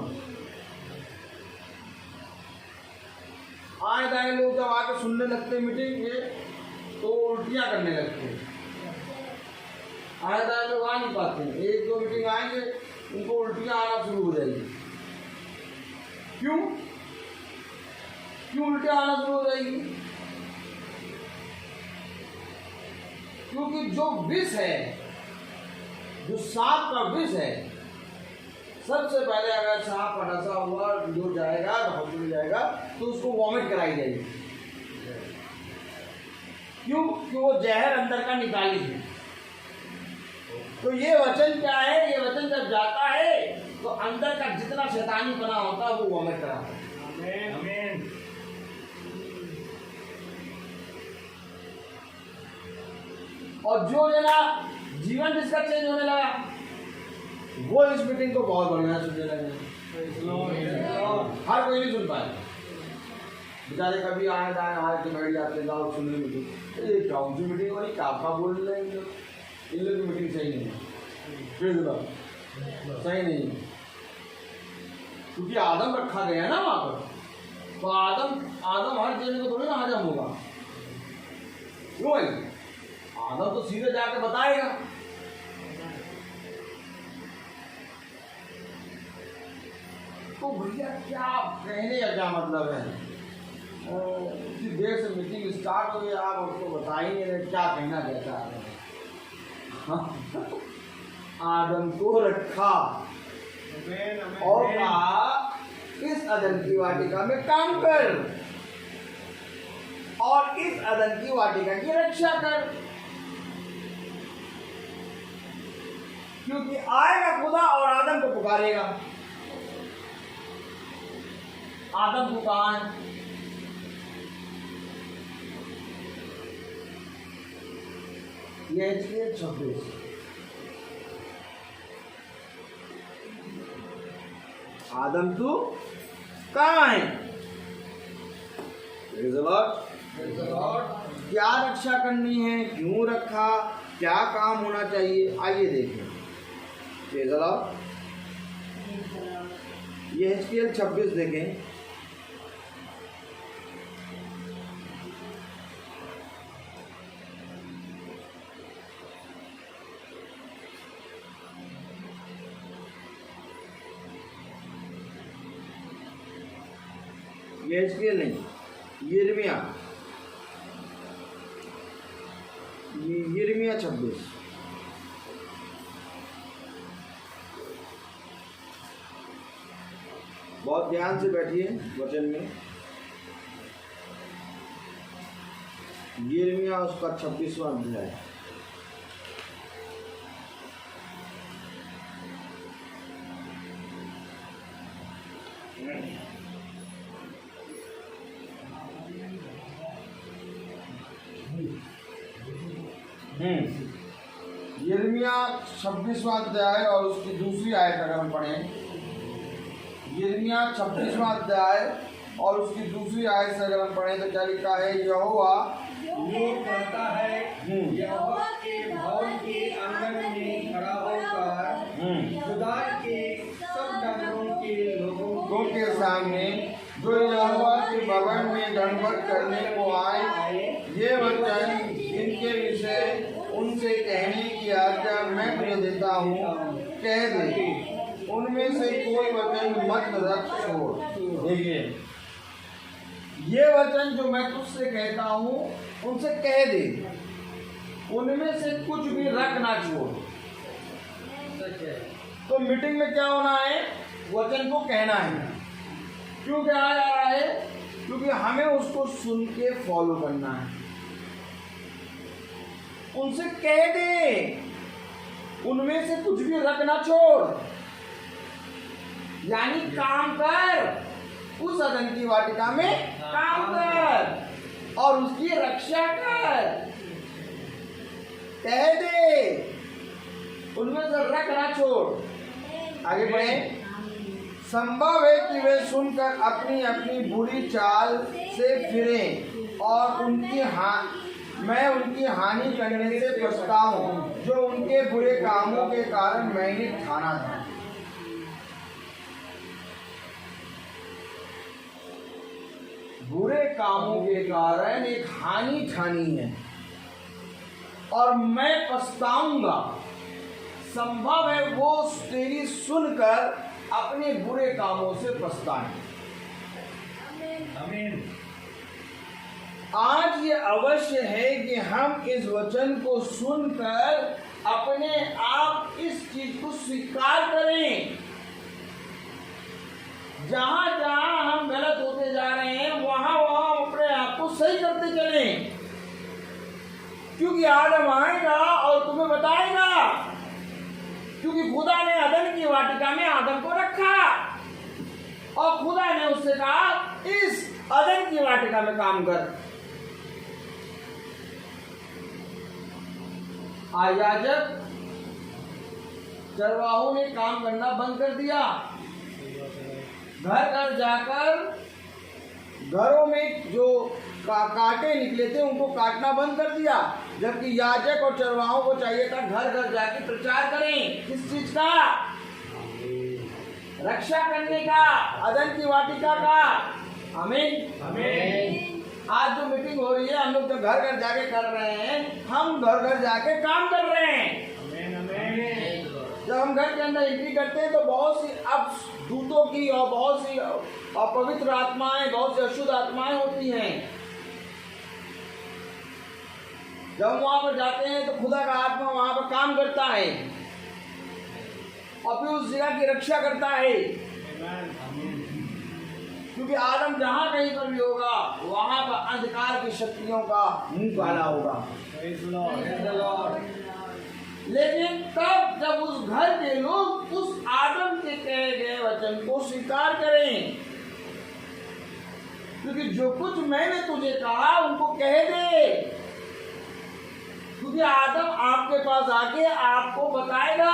आए दाए लोग जब आके सुनने लगते मीटिंग में तो उल्टियां करने लगते हैं। आए दाए लोग आ नहीं पाते, 1-2 मीटिंग आएंगे उनको उल्टियां आना शुरू हो जाएगी। क्यों उल्टियां आना शुरू हो जाएगी? क्योंकि जो विष है, जो सांप का विष है, सबसे पहले अगर सांप का डसा हुआ जो जाएगा, हॉस्पिटल जाएगा तो उसको वॉमिट कराई जाएगी। क्यों? कि वो जहर अंदर का निकाली है। तो ये वचन क्या है? ये वचन जब जाता है तो अंदर का जितना शैतानी बना होता है वो वॉमिट कराता है। आमीन। और जो लेना जीवन जिसका चेंज होने लगा वो इस मीटिंग को बहुत बढ़िया सुनने लगे। हर कोई नहीं सुन पाए बेचारे। कभी आए दाए आए तो बैठ जाते जाओ सुनने मीटिंग। ये कौन सी मीटिंग वाली काफा बोल रहे हैं? इन लोग की मीटिंग सही नहीं है, सही नहीं है। क्योंकि आदम रखा गया ना वहां पर, तो आदम हर चीज को थोड़ी ना हजम होगा। क्यों है? आदम तो सीधे जाके बताएगा। तो भैया क्या कहने का क्या मतलब है? इतनी देर से मीटिंग स्टार्ट हो गई, आप उसको बता ही नहीं रहे क्या कहना चाहता है। आदम को रखा और कहा इस अदन की वाटिका में काम कर और इस अदन की वाटिका की रक्षा कर, क्योंकि आएगा खुदा और आदम को पुकारेगा। आदम को कहाँ है? ये एचकेएल 26। आदम तू कहाँ है? Praise the Lord। क्या रक्षा करनी है, क्यों रखा, क्या काम होना चाहिए, आइए देखें। Praise the Lord। ये एचकेएल 26 देखें। ये एचकेएल नहीं, यिर्मयाह 26। बहुत ध्यान से बैठिए वचन में। यिर्मयाह उसका 26वां अध्याय। यिर्मयाह 26वां अध्याय और उसकी दूसरी आयत अगर हम पढ़ें, यिर्मयाह 26वां अध्याय और उसकी दूसरी आयत से अगर हम पढ़ें तो क्या लिखा है? यहोवा यूं कहता है, यहोवा के भवन के आंगन में खड़ा होकर खुदा के सब नगरों के लोगों के सामने जो यहोवा के भवन में दंडवत करने को आए, ये वचन इनके विषय उनसे कहने की आज्ञा मैं तुम्हें देता हूँ, कह दे, उनमें से कोई वचन मत रख छोड़। देखिए, ये वचन जो मैं तुझसे कहता हूँ उनसे कह दे, उनमें से कुछ भी रख ना छोड़। तो मीटिंग में क्या होना है? वचन को कहना है। क्यों कहा जा रहा है? क्योंकि हमें उसको सुन के फॉलो करना है। उनसे कह दे, उनमें से कुछ भी रख ना छोड़। यानी काम कर, उस अदन की वाटिका में काम कर और उसकी रक्षा कर। कह दे, उनमें से रख ना छोड़। आगे बढ़े। संभव है कि वे सुनकर अपनी अपनी बुरी चाल से फिरें और मैं उनकी हानि करने से पछताऊं, जो उनके बुरे कामों के कारण मैंने ठाना था। बुरे कामों के कारण एक हानि ठानी है और मैं पछताऊंगा। संभव है वो तेरी सुनकर अपने बुरे कामों से पछताएं। आमीन। आज ये अवश्य है कि हम इस वचन को सुनकर अपने आप इस चीज को स्वीकार करें। जहां जहां हम गलत होते जा रहे हैं वहां वहां अपने आप को सही करते चलें, क्योंकि आदम आएगा और तुम्हें बताएगा। क्योंकि खुदा ने अदन की वाटिका में आदम को रखा और खुदा ने उससे कहा इस अदन की वाटिका में काम कर। याजक चरवाहों ने काम करना बंद कर दिया। घर घर जाकर घरों में जो कांटे निकले थे उनको काटना बंद कर दिया, जबकि याजक और चरवाहों को चाहिए था घर घर जाके प्रचार करें। किस चीज का? रक्षा करने का, अदन की वाटिका का। आमीन आमीन। आज जो मीटिंग हो रही है हम लोग तो घर घर जाके कर रहे हैं, हम घर घर जाके काम कर रहे हैं। आमीन आमीन। जब हम घर के अंदर एंट्री करते हैं तो बहुत सी अब दूतों की और बहुत सी अपवित्र आत्माएं, बहुत सी अशुद्ध आत्माएं होती हैं। जब हम वहां पर जाते हैं तो खुदा का आत्मा वहां पर काम करता है और फिर उस जगह की रक्षा करता है। क्योंकि आदम जहां कहीं पर भी होगा वहां पर अंधकार की शक्तियों का मुंह काला होगा। लेकिन तब जब उस घर के लोग उस आदम के कहे गए वचन को स्वीकार करें क्योंकि जो कुछ मैंने तुझे कहा उनको कह दे, क्योंकि आदम आपके पास आके आपको बताएगा,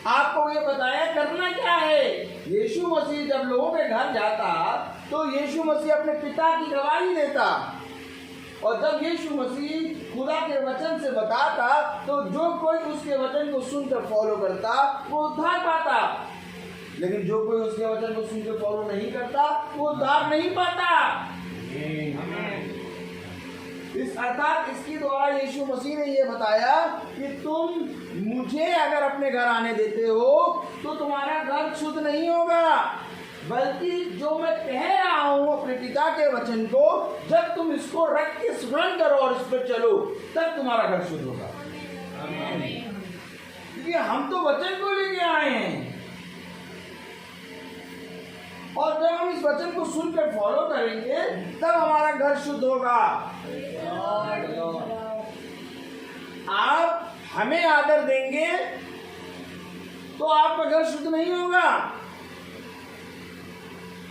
आपको ये बताया करना क्या है। यीशु मसीह जब लोगों के घर जाता तो यीशु मसीह अपने पिता की गवाही देता, और जब यीशु मसीह खुदा के वचन से बताता तो जो कोई उसके वचन को सुनकर फॉलो करता वो उद्धार पाता, लेकिन जो कोई उसके वचन को सुनकर फॉलो नहीं करता वो उद्धार नहीं पाता। इस अर्थात इसकी द्वारा यीशु मसीह ने यह बताया कि तुम मुझे अगर अपने घर आने देते हो तो तुम्हारा घर शुद्ध नहीं होगा, बल्कि जो मैं कह रहा हूं अपने पिता के वचन को, जब तुम इसको रख के स्मरण करो और इस पर चलो तब तुम्हारा घर शुद्ध होगा। क्योंकि हम तो वचन को लेके आए हैं, और जब हम इस वचन को सुनकर फॉलो करेंगे तब हमारा घर शुद्ध होगा। आप हमें आदर देंगे तो आपका घर शुद्ध नहीं होगा।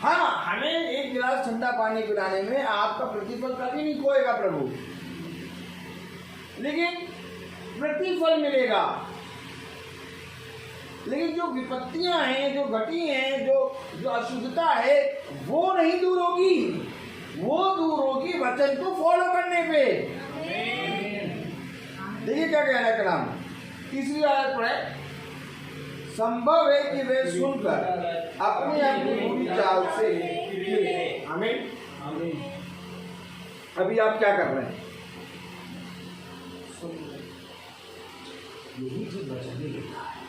हाँ, हमें एक गिलास ठंडा पानी पिलाने में आपका प्रतिफल कभी नहीं खोएगा प्रभु, लेकिन प्रतिफल मिलेगा। लेकिन जो विपत्तियां हैं, जो घटी हैं, जो अशुद्धता है वो नहीं दूर होगी, वो दूर होगी वचन को फॉलो करने पे। देखिए क्या कहना है कलाम, तीसरी आयत पढ़े। संभव है कि वे सुनकर अपनी अपनी बुरी चाल से फिरे। आमीन। अभी आप क्या कर रहे हैं? यही चीज वचन में लिखा है।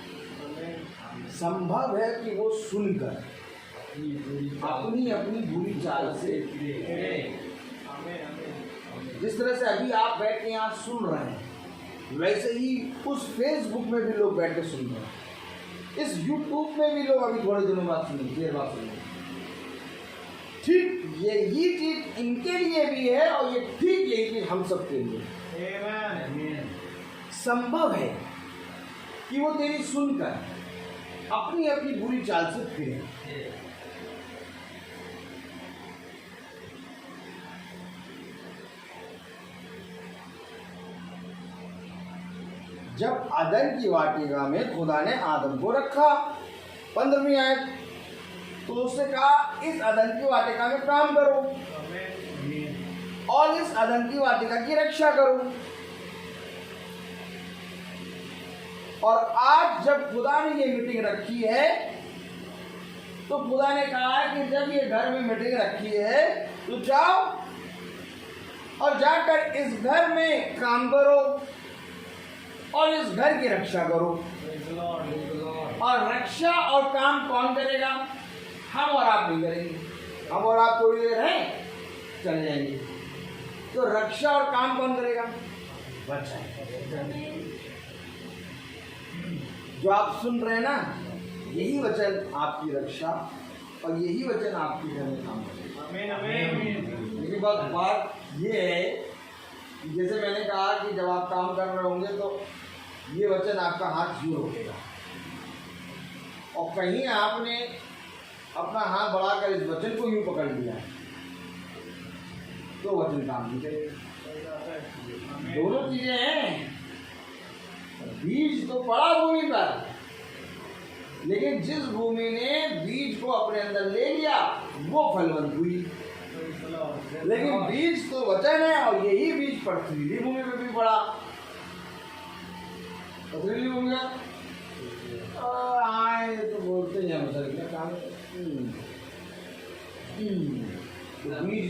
संभव है कि वो सुनकर अपनी अपनी बुरी चाल से फिरे। जिस तरह से अभी आप बैठ के यहाँ सुन रहे हैं, वैसे ही उस फेसबुक में भी लोग बैठ के सुन रहे हैं, इस यूट्यूब में भी लोग अभी थोड़े दिनों बाद सुनेंगे, देर बाद सुनेंगे। ठीक यही चीज इनके लिए भी है और ये ठीक यही चीज हम सब के लिए। संभव है कि वो तेरी सुनकर अपनी अपनी बुरी चाल से फिरे। जब अदन की वाटिका में खुदा ने आदम को रखा, 15वीं आयत, तो उसने कहा इस अदन की वाटिका में काम करो और इस अदन की वाटिका की रक्षा करो। और आज जब खुदा ने ये मीटिंग रखी है तो खुदा ने कहा कि जब ये घर में मीटिंग रखी है तो जाओ और जाकर इस घर में काम करो और इस घर की रक्षा करो। और रक्षा और काम कौन करेगा? हम और आप नहीं करेंगे। हम और आप थोड़ी देर हैं, चले जाएंगे। तो रक्षा और काम कौन करेगा? बच्चा। जो आप सुन रहे हैं ना, यही वचन आपकी रक्षा और यही वचन आपके घर में काम करेगा। लेकिन बात ये है, जैसे मैंने कहा कि जब आप काम कर रहे होंगे तो ये वचन आपका हाथ यूं रोकेगा, और कहीं आपने अपना हाथ बढ़ाकर इस वचन को यूं पकड़ लिया तो वचन काम नहीं करेगा। दोनों चीजें हैं। बीज तो पड़ा भूमि पर, लेकिन जिस भूमि ने बीज को अपने अंदर ले लिया वो फलवंत हुई। लेकिन बीज तो वचन है और यही बीज पथरीली भूमि पे भी पड़ा। पथरीली भूमि आए तो बोलते हैं क्या काम तो बीज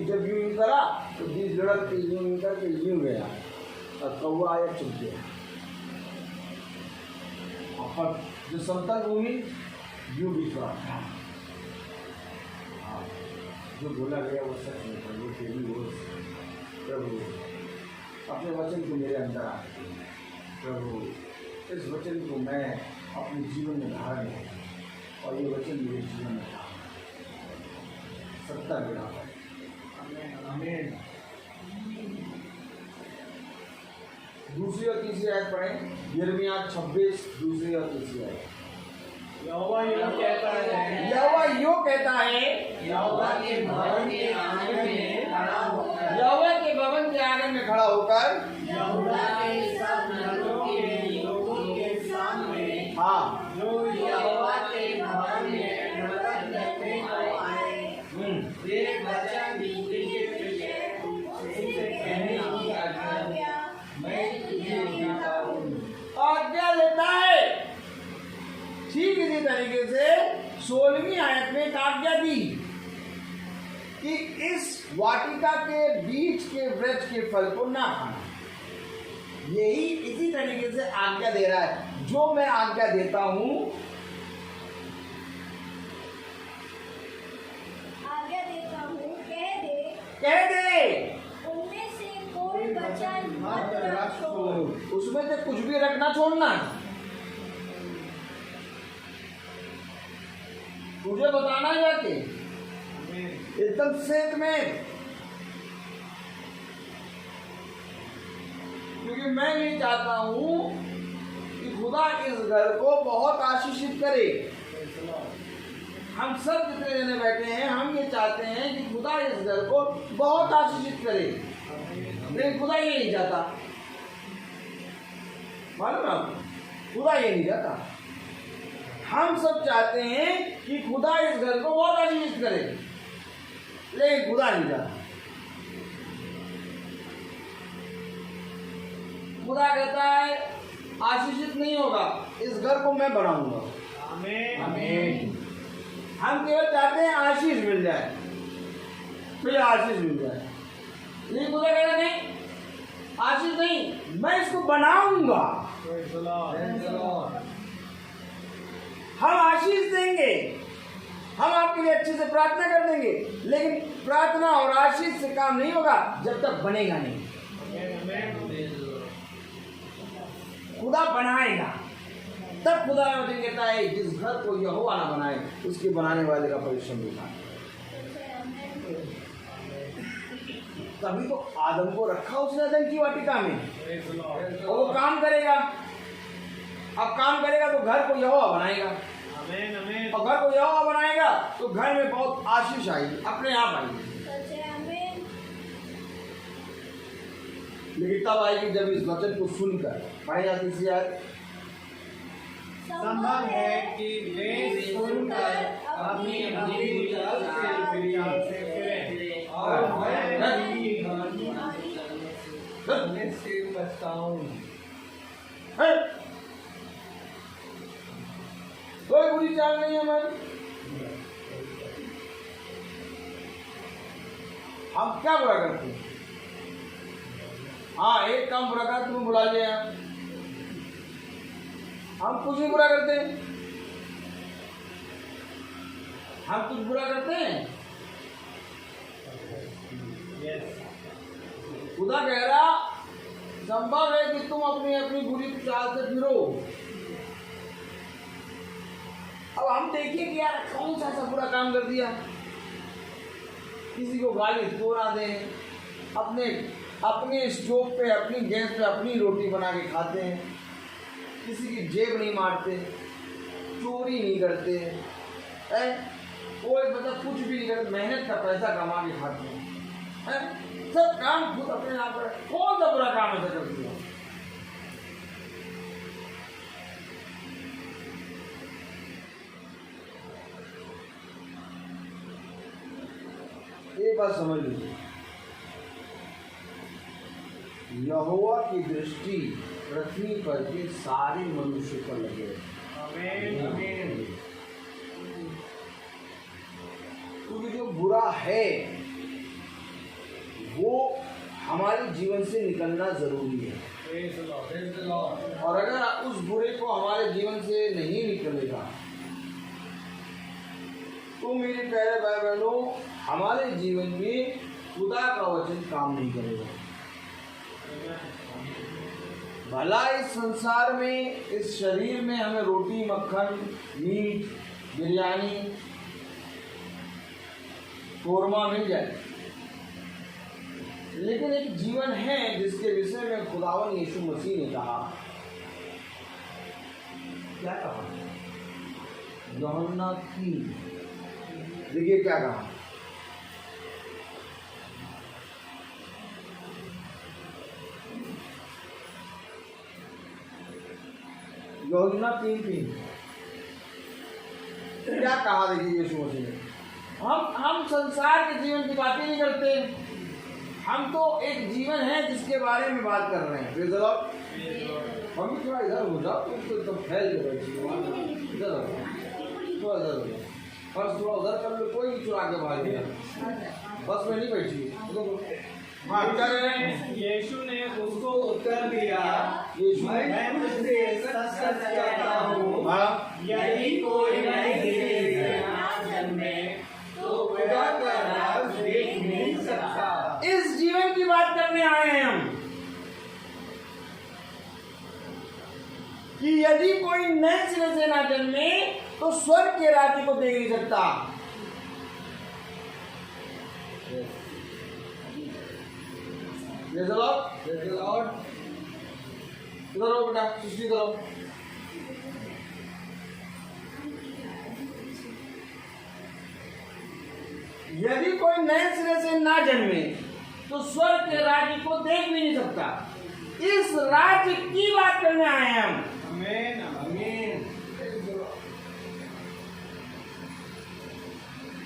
जब यूं करा तो बीज लड़क के यूं करके यूं गया और कौवा आया चुप गया। और जो समतल भूमि यूं बीज पड़ा, जो बोला गया वो सच नहीं था, वो तेरी वो प्रभु अपने वचन को मेरे अंदर आ प्रभु, इस वचन को मैं अपने जीवन में धारण करूं और ये वचन मेरे जीवन में सत्ता मेरा है। आमीन। दूसरी और तीसरी आयत पढ़ें। यिर्मयाह 26 दूसरी और तीसरी आयत। यहोवा यूं कहता है, यहोवा यूं कहता है, यहोवा के भवन के आंगन में खड़ा होकर यहोवा के भवन के आंगन में खड़ा होकर यहूदा के सब नगरों के लोगों के सामने हाँ जो यहोवा के भवन में नमस्कार करने को आए वे वचन बिजली के पीछे उनसे कहने की आज्ञा मैं तुझे देता हूँ। आज्ञा लेता है। ठीक इसी तरीके से 16वीं आयत में एक आज्ञा दी कि इस वाटिका के बीच के वृक्ष के फल को ना खाना। यही इसी तरीके से आज्ञा दे रहा है। जो मैं आज्ञा देता हूं, आज्ञा देता हूँ, कह दे उनमें से कोई वचन मत रखो। उसमें से कुछ भी रखना छोड़ना। तुझे बताना है जाके एकदम सेठ में, क्योंकि मैं ये चाहता हूं कि खुदा इस घर को बहुत आशीषित करे। हम सब जितने जने बैठे हैं, हम ये चाहते हैं कि खुदा इस घर को बहुत आशीषित करे, लेकिन खुदा ये नहीं चाहता। मालूम ना, खुदा ये नहीं चाहता। हम सब चाहते हैं कि खुदा इस घर को बहुत आशीषित करे, लेकिन खुदा नहीं चाहता। खुदा कहता है आशीषित नहीं होगा, इस घर को मैं बनाऊंगा। आमीन। आमीन। हम केवल चाहते हैं आशीष मिल जाए, फिर आशीष मिल जाए। लेकिन खुदा कहता नहीं, आशीष नहीं, मैं इसको बनाऊंगा। Praise the Lord. हम आशीष देंगे, हम आपके लिए अच्छे से प्रार्थना कर देंगे, लेकिन प्रार्थना और आशीष से काम नहीं होगा जब तक बनेगा नहीं। खुदा बनाएगा, तब खुदा मुझे कहता है जिस घर को यहोवा ना बनाए उसके बनाने वाले का परिश्रम दिखा। तभी तो आदम को रखा उसने अदन की वाटिका में, और वो काम करेगा। अब काम करेगा तो घर को यहोवा बनाएगा, आमीन, आमीन। और घर को यहोवा बनाएगा तो घर में बहुत आशीष आएगी, अपने आप आएगी। लेकिन तब आएगी जब इस वचन को सुनकर पढ़े जाती सी यार। संभव है कि वे सुनकर अपनी अपनी विचार से फिरें और मैं से पछताऊं। कोई बुरी चाल नहीं है हमारी। हम क्या बुरा करते हैं? हाँ, एक काम बुरा कर, तुम्हें बुला लिया। हम कुछ नहीं बुरा करते, हम कुछ बुरा करते हैं। खुदा कह रहा संभव है कि तुम अपनी अपनी बुरी चाल से फिरो। अब हम देखिए कि यार कौन सा ऐसा बुरा काम कर दिया। किसी को गाली क्यों ना दें, अपने स्टोव पे, अपनी गैस पे अपनी रोटी बना के खाते हैं, किसी की जेब नहीं मारते, चोरी नहीं करते हैं, कोई मतलब कुछ भी नहीं करते, मेहनत का पैसा कमा के खाते हैं, सब काम खुद अपने आप पर। कौन सा बुरा काम ऐसा कर दिया? एक बात समझ लीजिए, यहोवा की दृष्टि पृथ्वी पर के सारे मनुष्य पर लगे। आमीन, आमीन। क्योंकि जो बुरा है वो हमारे जीवन से निकलना जरूरी है। Praise the Lord. Praise the Lord. और अगर उस बुरे को हमारे जीवन से नहीं निकलेगा तो मेरे प्यारे भाई बहनों, हमारे जीवन में खुदा का वचन काम नहीं करेगा। भला इस संसार में, इस शरीर में हमें रोटी, मक्खन, मीट, बिरयानी, कोरमा मिल जाए, लेकिन एक जीवन है जिसके विषय में खुदावन यीशु मसीह ने कहा। क्या कहा? यूहन्ना 3 देखिए क्या कहा। यूहन्ना 3:3 क्या कहा देखिए यीशु मसीह ने। हम संसार के जीवन की बातें नहीं करते, हम तो एक जीवन है जिसके बारे में बात कर रहे हैं। Praise the Lord. हम भी थोड़ा इधर हो जाओ, तुम तो एकदम फैल के बैठी हो। इधर हो जाओ, थोड़ा इधर हो जाओ, बस थोड़ा उधर कर लो, कोई चुरा के भाग गया, बस में नहीं बैठी। हाँ क्या कह रहे हैं? यीशु ने उसको उत्तर दिया, यीशु मैं तुझसे सच सच कहता हूँ, हाँ यदि कोई नए सिरे से ना जन्मे तो खुदा का राज देख नहीं सकता। इस जीवन की बात करने आए हैं हम कि यदि कोई नए सिरे से ना जन्मे तो स्वर्ग के राज्य को देख नहीं सकता। Praise the Lord. Praise the Lord. इधर आओ बेटा, सृष्टि करो। यदि कोई नए सिरे से ना जन्मे तो स्वर्ग के राज्य को देख भी नहीं सकता। इस राज्य की बात करने आए हैं हम। आमीन आमीन।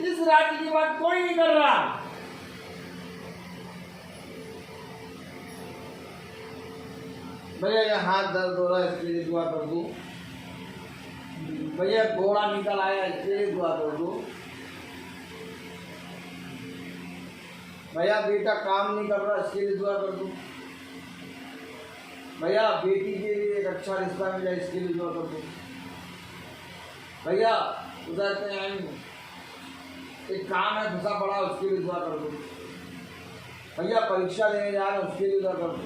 इस राज्य की बात कोई नहीं कर रहा। भैया ये हाथ दर्द हो रहा है, इसके लिए दुआ कर दो। भैया घोड़ा निकल आया, इसके लिए दुआ कर दो। भैया बेटा काम नहीं कर रहा, इसके लिए दुआ कर दो। भैया बेटी के लिए एक अच्छा रिश्ता मिला, इसके लिए दुआ कर दो। भैया उधर एक काम है फंसा पड़ा, उसके लिए दुआ कर दो। भैया परीक्षा देने जा रहे हैं, उसके लिए दुआ कर दो।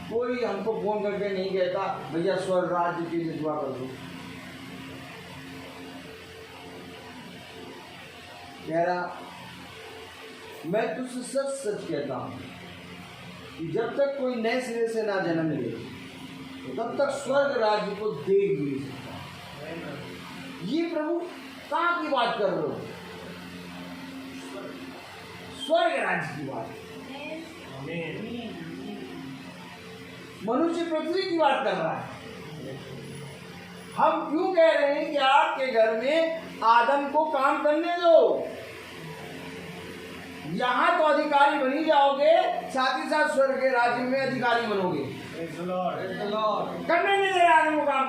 कोई हमको फोन करके नहीं कहता भैया स्वर्ग राज्य के लिए दुआ कर दो। कह रहा मैं तुझसे सच सच कहता हूं कि जब तक कोई नए सिरे से ना जन्म ले तब तक स्वर्ग राज्य को देख नहीं सकता। ये प्रभु कहाँ की बात कर रहे हो? स्वर्ग राज्य की बात, मनुष्य पृथ्वी की बात कर रहा है। हम क्यों कह रहे हैं कि आपके घर में आदम को काम करने दो, यहां तो अधिकारी बनी जाओगे, साथ ही साथ स्वर्ग के राज्य में अधिकारी बनोगे। Praise the Lord. Praise the Lord. करने नहीं दे रहे आदम को काम।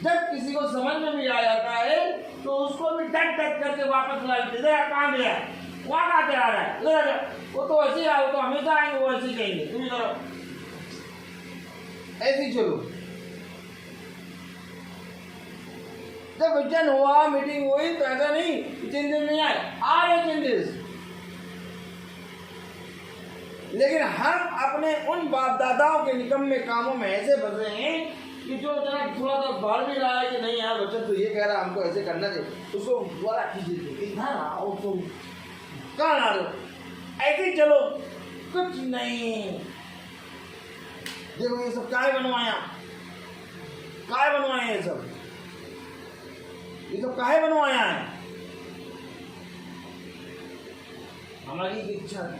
जब किसी को समझ में भी आ जाता है तो उसको भी टक टक करके वापस ला देते हैं। कहाँ गया, वहाँ कहाँ चला रहा है, उधर वो तो ऐसे ही आए, वो तो हमेशा आएंगे, वो ऐसे ही कहेंगे, तुम इधर ऐसे ही चलो। जब विजन हुआ, मीटिंग हुई तो ऐसा नहीं चेंजेस नहीं आए, आ रहे चेंजेस। लेकिन हम अपने उन बाप दादाओं के निकम्मे कामों में ऐसे फंसे हैं कि जो जरा थोड़ा सा बढ़ भी रहा है कि नहीं यार बच्चा तो ये कह रहा है हमको ऐसे करना चाहिए, उसको द्वारा कीजिए, इधर आओ तुम कहाँ आ रहे हो, ऐसे चलो, कुछ नहीं। देखो ये सब काय बनवाया, काय बनवाया, ये सब काहे बनवाया है? हमारी इच्छा है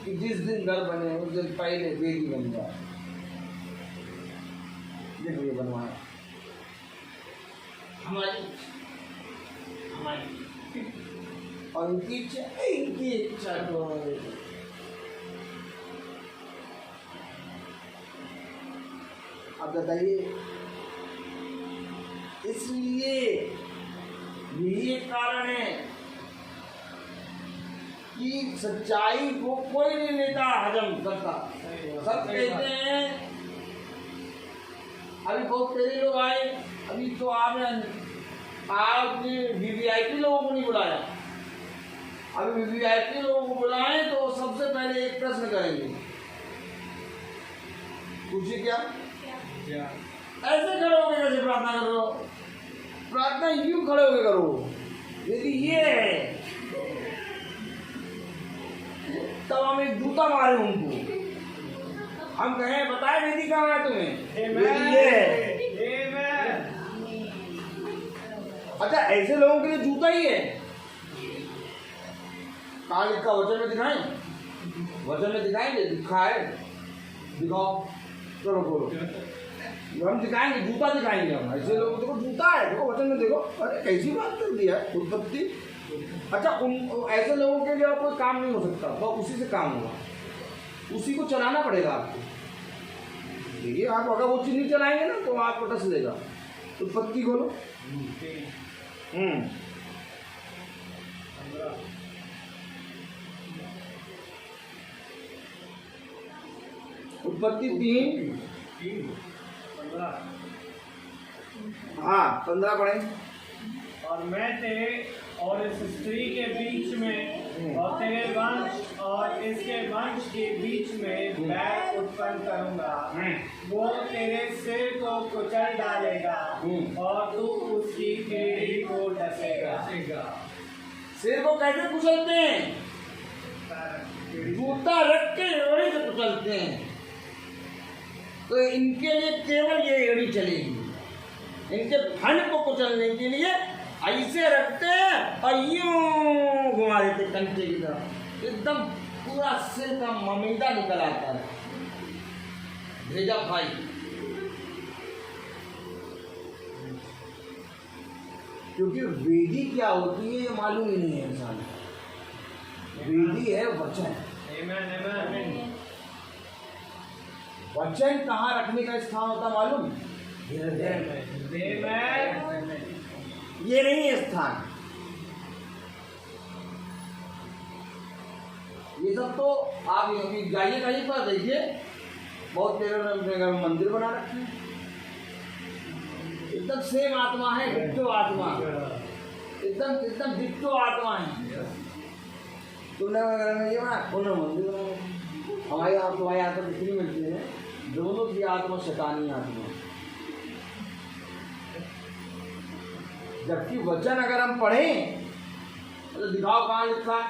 कि जिस दिन घर बने उस दिन पहले बेटी बन जाए। देखो ये बनवाया हमारी और इनकी इच्छा तो अब बताइए, इसलिए यही एक कारण है कि सच्चाई को कोई नहीं लेता, हजम करता। सब कहते हैं, अभी बहुत तेरे लोग आए, अभी तो आपने वीवीआईपी लोगों को नहीं बुलाया। अभी वीवीआईपी लोगों को बुलाएं तो सबसे पहले एक प्रश्न करेंगे, पूछिए क्या ऐसे खड़े होके कैसे प्रार्थना कर रहे हो? प्रार्थना यूं खड़े होके करो, यदि ये है तब हम एक जूता मारे उनको, हम कहें बताए वेदी कहाँ है तुम्हें, वेदी ये है। अच्छा ऐसे लोगों के लिए जूता ही है, कहाँ लिखा वचन में दिखाएं, वचन में दिखाएंगे, दिखा है, दिखाओ, चलो बोलो, हम दिखाएंगे, जूता दिखाएंगे हम। ऐसे लोग देखो जूता है, देखो वचन में देखो, अरे कैसी बात कर दिया है उत्पत्ति। अच्छा उन ऐसे लोगों के लिए कोई काम नहीं हो सकता, तो उसी से काम होगा, उसी को चलाना पड़ेगा आपको। देखिए आप अगर वो चीज नहीं चलाएंगे ना तो आपको टस लेगा। उत्पत्ति खोलो। उत्पत्ति 3 हाँ 15 पढ़े। और मैं तेरे और इस स्त्री के बीच में और तेरे वंश और इसके वंश के बीच में बैर उत्पन्न करूंगा, वो तेरे सिर को कुचल डालेगा और तू उसकी एड़ी को डसेगा। सिर को कैसे कुचलते हैं, जूता रख के एड़ी से कुचलते हैं। तो इनके लिए केवल ये एड़ी चलेगी, इनके फन को कुचलने के लिए ऐसे रखते हैं और यूं घुमा देते कंटे की तरह, एकदम पूरा सिर का ममीदा निकल आता है। भेजा भाई क्योंकि वेदी क्या होती है ये मालूम ही नहीं है इंसान। वेदी है वचन। वचन कहाँ रखने का स्थान होता मालूम, हृदय में। ये नहीं है स्थान, ये सब तो आप जाइए कहीं पर देखिए, बहुत तेरे अपने घर में मंदिर बना रखे हैं, एकदम सेम आत्मा है, डिट्टो आत्मा, एकदम डिट्टो आत्मा है। तुमने घर में ये बना, उन्होंने मंदिर बना। हमारे यहाँ तुम्हारे यहाँ पर बिक्री मिलती है, दोनों की आत्मा शैतानी आत्मा। जबकि वचन अगर हम पढ़ें तो दिखाओ कहाँ लिखा है,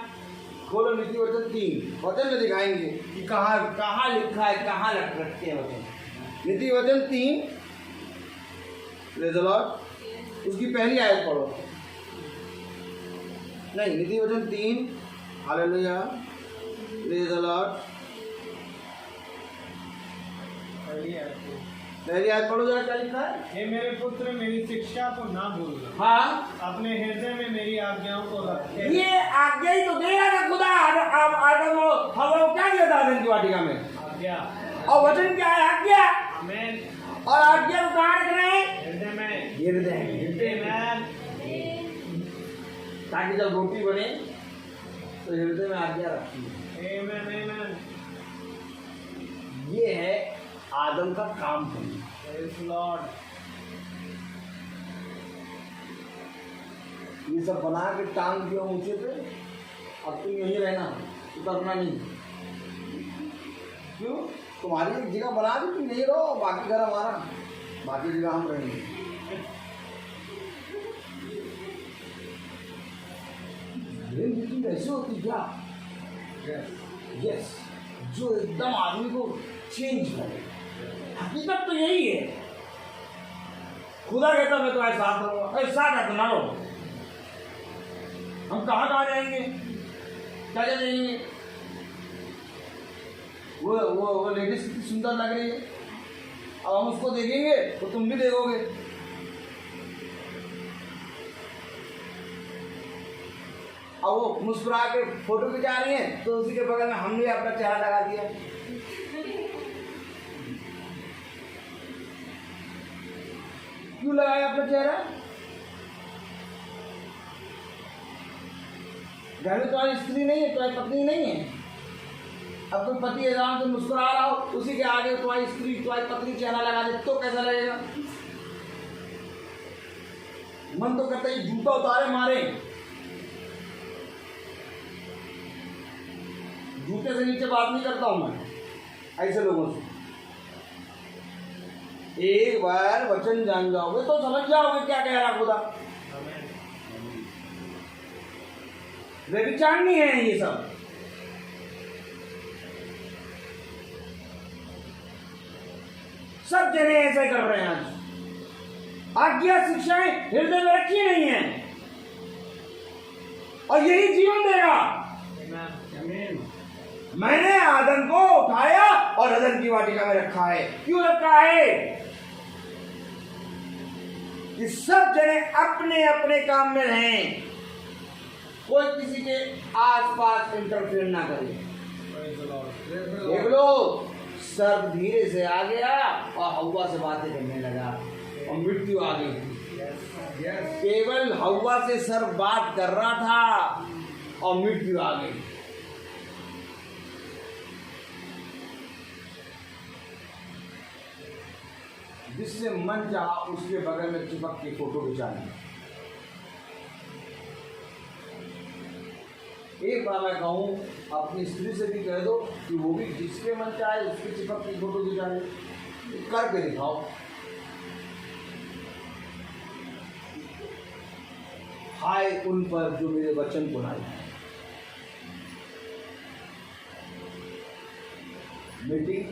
खोलो नीति वचन 3, वचन में दिखाएंगे कि कहाँ लिखा है, कहाँ रखते हैं वचन। नीति वचन 3 प्रेज़ द लॉर्ड, उसकी पहली आयत पढ़ो। नहीं, नीति वचन 3, हालेलुया, प्रेज़ द लॉर्ड, पहली आयत पढ़ो जरा, क्या लिखा है। हे मेरे पुत्र मेरी शिक्षा को ना भूलना, हाँ अपने हृदय में मेरी आज्ञाओं को रखे। ये आज्ञा ही तो देगा ना खुदा। आदम हवा क्या दिया था आदम की वाटिका में, आज्ञा। और वचन क्या है, आज्ञा। आमीन। और आज्ञा को कहाँ रखना है, हृदय में, हृदय में, ताकि जब रोटी बने तो हृदय में आज्ञा रखी। आमीन। ये है आदम का काम करना। Praise Lord. ये सब बना के टांग दिया ऊंचे पे, अब तुम यहीं रहना, उतरना नहीं। क्यों, तुम्हारी एक जगह बना दी, तुम यहीं रहो, बाकी घर हमारा, बाकी जगह हम रहेंगे। जिंदगी ऐसी होती क्या, यस, जो एकदम आदमी को चेंज करे। हकीकत तो यही है। खुदा कहता मैं तुम्हारे साथ रहूंगा, साथ है तो ना रहो। हम कहाँ जाएंगे, क्या जाएंगे। वो लेडीज कितनी सुंदर लग रही है, अब हम उसको देखेंगे तो तुम भी देखोगे। अब वो मुस्कुरा के फोटो खिंचा रही है तो उसी के बगल में हमने अपना चेहरा लगा दिया। क्यों लगाया अपना चेहरा, घर में तुम्हारी स्त्री नहीं है, तुम्हारी पत्नी नहीं है। अब कोई पति आराम से मुस्कुरा रहा हो, उसी के आगे तुम्हारी स्त्री, तुम्हारी पत्नी चेहरा लगा दे तो कैसा लगेगा। मन तो करता है जूता उतारे मारे, जूते से नीचे बात नहीं करता हूं मैं ऐसे लोगों से। एक बार वचन जान जाओगे तो समझ जाओगे क्या कह रहा खुदा। व्यभिचार नहीं है ये सब, सब जने ऐसे कर रहे हैं आज। आज्ञा शिक्षाएं हृदय में रखी नहीं है, और यही जीवन देगा। मैंने आदम को उठाया और अदन की वाटिका में रखा है। क्यों रखा है? कि सब जने अपने अपने काम में रहें, कोई किसी के आसपास इंटरफेयर ना करे। देख लो, सर्प धीरे से आ गया और हवा से बातें करने लगा और मृत्यु आ गई। केवल हवा से सर्प बात कर रहा था और मृत्यु आ गई। जिससे मन चाहा उसके बगल में चिपक के फोटो खिंचा लें। एक बार मैं कहूँ, अपनी स्त्री से भी कह दो कि वो भी जिसके मन चाहे उसके चिपक की फोटो खिंचा ले, करके दिखाओ। हाय उन पर जो मेरे वचन को लाए। मीटिंग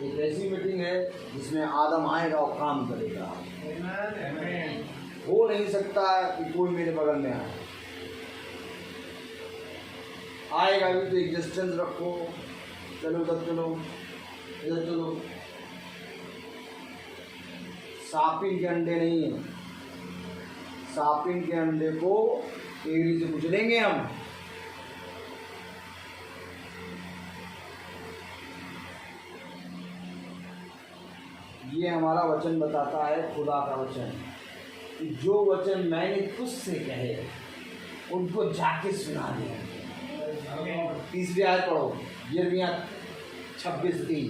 एक ऐसी मीटिंग है जिसमें आदम आएगा और काम करेगा। हो नहीं सकता कि कोई मेरे बगल में आएगा भी तो एक डिस्टेंस रखो, चलो तब चलो, इधर चलो। सापिन के अंडे नहीं है, सापिन के अंडे को एड़ी से कुचलेंगे हम। ये हमारा वचन बताता है, खुदा का वचन, कि जो वचन मैंने तुझसे कहे उनको जाके सुना दे। तीसरी आयत पढ़ो, यिर्मयाह 26:3।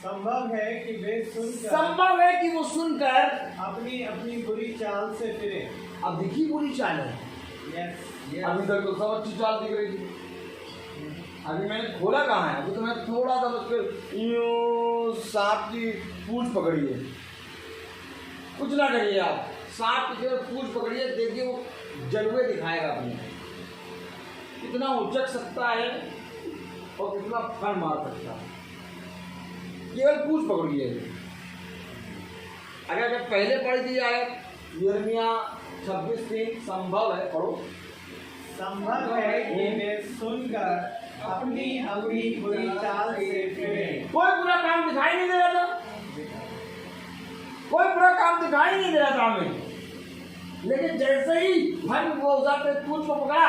संभव है कि वो सुनकर अपनी अपनी बुरी चाल से फिरे। अब दिखी बुरी चाल है। अभी तक तो सब अच्छी चाल दिख रही थी। अभी मैंने खोला कहाँ है? अभी तो मैं थोड़ा सा यूं सांप की पूंछ पकड़ी है। कुछ ना करिए आप, सांप की पूंछ पकड़िए, देखिए वो जलवे दिखाएगा अपने, कितना उचक सकता है और कितना फन मार सकता है। केवल पूंछ पकड़िए। अगर पहले पढ़ दी जाए यिर्मयाह 26:3, संभव है, पढ़ो। संभव है कि वे सुनकर अपनी अपनी बुरी चाल से फिरे। कोई बुरा काम दिखाई नहीं दे रहा था, कोई बुरा काम दिखाई नहीं दे रहा था हमें, लेकिन जैसे ही हम वो पे पूंछ को पकड़ा,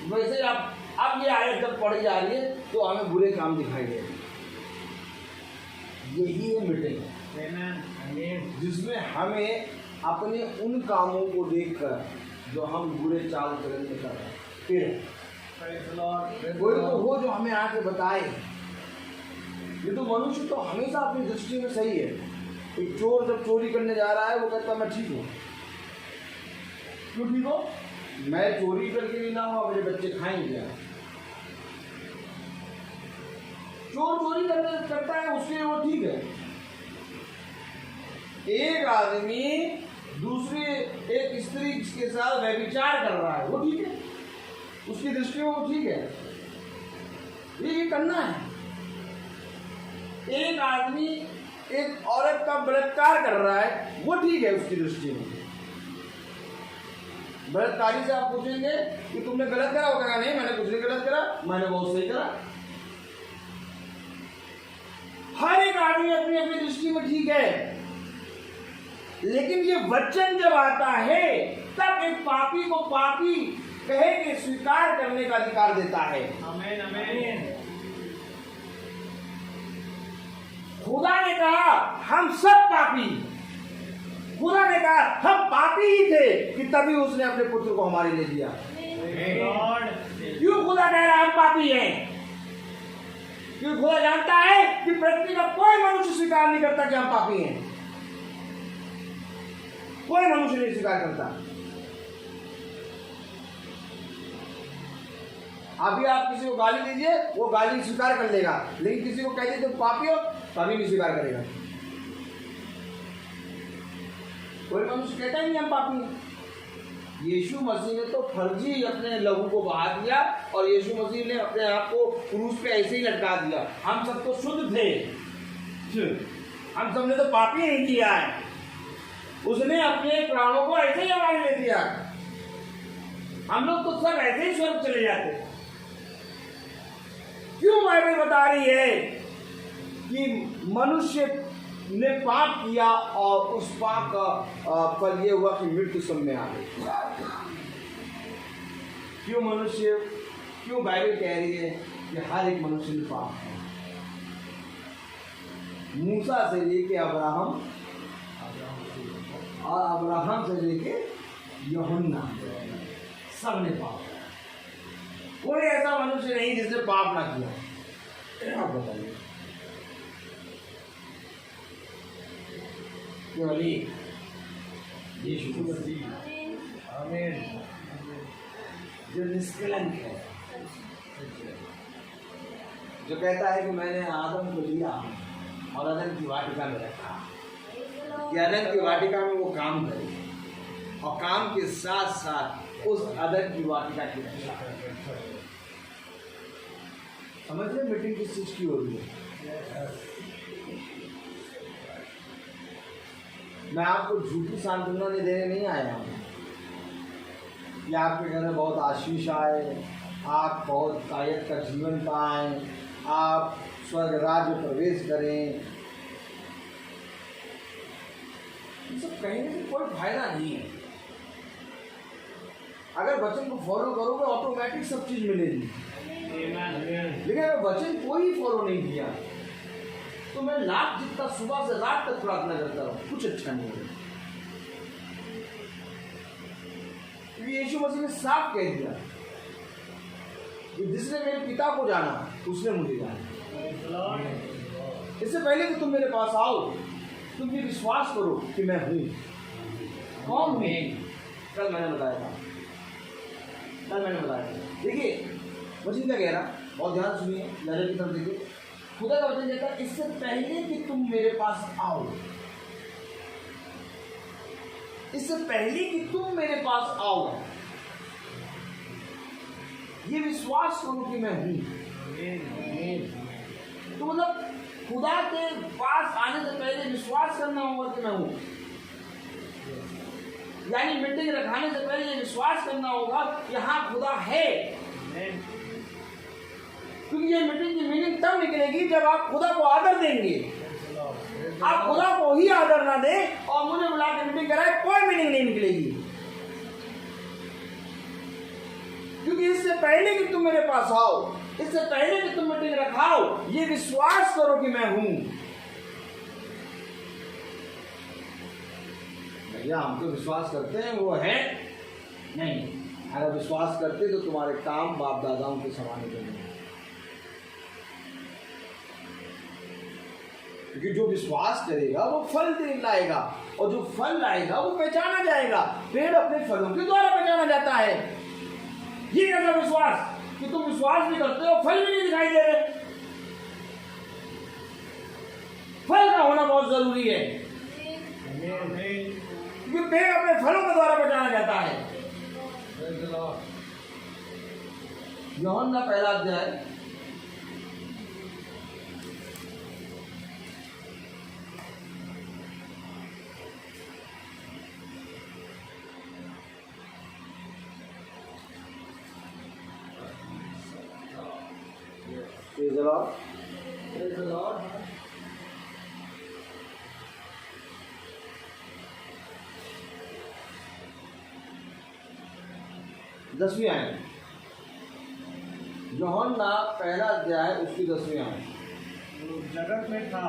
वैसे ही अब ये आयत जब पढ़ी जा रही है तो हमें बुरे काम दिखाई दे रहे हैं। यही है मीटिंग, जिसमें हमें अपने उन कामों को देखकर जो हम बुरे चाल चलन में कर रहे हैं, फिर कोई तो हो जो हमें आके बताए। ये तो मनुष्य तो हमेशा अपनी दृष्टि में सही है। एक चोर जब चोरी करने जा रहा है वो कहता मैं ठीक हूँ। क्यों ठीक हो? मैं चोरी करके नहीं लाऊंगा, मेरे बच्चे खाएंगे। चोर चोरी करता है उसके लिए वो ठीक है। एक आदमी दूसरी एक स्त्री के साथ व्यभिचार कर रहा है, वो ठीक है, उसकी दृष्टि में वो ठीक है, ये करना है। एक आदमी एक औरत का बलात्कार कर रहा है, वो ठीक है उसकी दृष्टि में। बलात्कारी से आप पूछेंगे कि तुमने गलत करा, वो कहेगा नहीं मैंने कुछ नहीं गलत करा, मैंने बहुत सही करा। हर एक आदमी अपनी अपनी दृष्टि में ठीक है, लेकिन ये वचन जब आता है तब एक पापी को पापी कहे के स्वीकार करने का अधिकार देता है। आमीन आमीन। खुदा ने कहा हम सब पापी, खुदा ने कहा हम पापी ही थे कि तभी उसने अपने पुत्र को हमारे लिए दिया। क्यों खुदा कह रहा है हम पापी हैं? क्योंकि खुदा जानता है कि पृथ्वी का कोई मनुष्य स्वीकार नहीं करता कि हम पापी हैं। कोई मनुष्य नहीं स्वीकार करता। अभी आप किसी को गाली दीजिए, वो गाली स्वीकार कर लेगा, लेकिन किसी को कह दीजिए तुम पापी हो, तभी नहीं स्वीकार करेगा। कोई मनुष्य कहता ही नहीं हम पापी हैं। यीशु मसीह ने तो फर्जी अपने लहू को बहा दिया और यीशु मसीह ने अपने आप को क्रूस पे ऐसे ही लटका दिया। हम सब तो शुद्ध थे, हम सबने तो पाप ही नहीं किया है। उसने अपने प्राणों को ऐसे ही हमारे ले दिया। हम लोग तो सब ऐसे ही स्वर्ग चले जाते। क्यों बाइबल बता रही है कि मनुष्य ने पाप किया और उस पाप का फल ये हुआ कि मृत्यु सब में आ गई। क्यों बाइबल कह रही है कि हर एक मनुष्य ने पाप किया? मूसा से लेके अब्राहम और अब्राहम से लेके यूहन्ना सब ने पाप किया। कोई ऐसा मनुष्य नहीं जिसने पाप ना किया। आप बताइए, केवल यीशु मसीह आमीन जो निष्कलंक है, जो कहता है कि मैंने आदम को लिया और अदन की वाटिका में रखा कि अदन की वाटिका में वो काम करे और काम के साथ साथ उस अदन की वाटिका की रक्षा करे। समझ रहे मीटिंग किस चीज की हो रही है? मैं आपको झूठी सांत्वना देने नहीं आया हूँ कि आपके घर में बहुत आशीष आए, आप बहुत कायद का जीवन पाएं, आप स्वर्ग राज्य प्रवेश करें। ये सब कहने से कोई फायदा नहीं है। अगर वचन को फॉलो करोगे ऑटोमेटिक सब चीज मिलेगी, लेकिन अगर वचन कोई फॉलो नहीं किया तो मैं लाख जितना सुबह से रात तक प्रार्थना करता रहूं, कुछ अच्छा नहीं होगा। क्योंकि यीशु मसीह ने साफ कह दिया कि जिसने मेरे पिता को जाना उसने मुझे जाना। इससे पहले कि तुम मेरे पास आओ तुम ये विश्वास करो कि मैं हूं। कौन हूं? कल मैंने बताया था। देखिए वचन क्या कह रहा, बहुत ध्यान सुनिए, नजर की तरफ देखिए। खुदा का वचन कहता है इससे पहले कि तुम मेरे पास आओ, इससे पहले कि तुम मेरे पास आओ ये विश्वास करो कि मैं हूं। तो मतलब खुदा के पास आने से पहले विश्वास करना होगा कि मैं हूं। यानी मीटिंग रखाने से पहले ये विश्वास करना होगा यहां खुदा है। क्योंकि ये मीटिंग की मीनिंग तब निकलेगी जब आप खुदा को आदर देंगे। आप खुदा को ही आदर ना दे और मुझे बुला के मीटिंग कराए, कोई मीनिंग नहीं निकलेगी। क्योंकि इससे पहले कि तुम मेरे पास आओ, इससे पहले कि तुम मीटिंग रखाओ, ये विश्वास करो कि मैं हूं। भैया हम तो विश्वास करते हैं, वो है नहीं। अगर विश्वास करते तो तुम्हारे काम बाप दादाओं के समान ही। क्योंकि जो विश्वास करेगा वो फल दे लाएगा और जो फल लाएगा वो पहचाना जाएगा। पेड़ अपने फलों के द्वारा पहचाना जाता है। ये कैसा विश्वास कि तुम विश्वास भी करते हो, फल भी नहीं दिखाई दे रहे। फल का होना बहुत जरूरी है, क्योंकि पेड़ अपने फलों के द्वारा पहचाना जाता है। यूहन्ना पहला अध्याय Praise the Lord. Praise the Lord. 10वीं आयत, यूहन्ना पहला अध्याय उसकी 10वीं आयत। जगत में था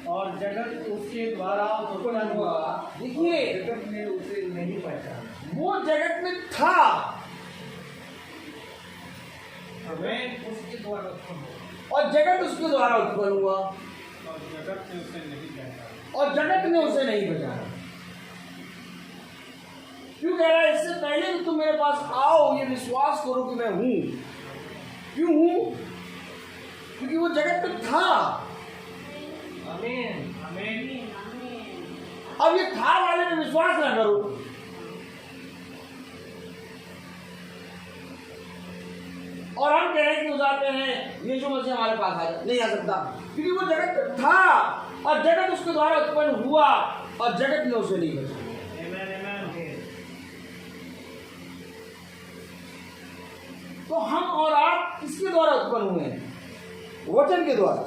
और जगत उसके द्वारा उत्पन्न हुआ, देखिए जगत ने उसे नहीं पहचाना। वो जगत में था, हमें उसके द्वारा उत्पन्न हुआ और जगत उसके द्वारा उत्पन्न हुआ और जगत ने उसे नहीं पहचाना। और जगत ने उसे नहीं पहचाना। क्यों कह रहा है इससे पहले कि तुम मेरे पास आओ ये विश्वास करो कि मैं हूं। क्यों हूं? क्योंकि वो जगत में था। आमीन आमीन। अब ये था वाले में विश्वास ना करो। कह रहे हैं कि जाते हैं यीशु मसीह हमारे पास आ जाए, नहीं आ सकता, क्योंकि वो जगत था और जगत उसके द्वारा उत्पन्न हुआ और जगत ने उसे नहीं बचाया। तो हम और आप किसके द्वारा उत्पन्न हुए हैं? वचन के द्वारा।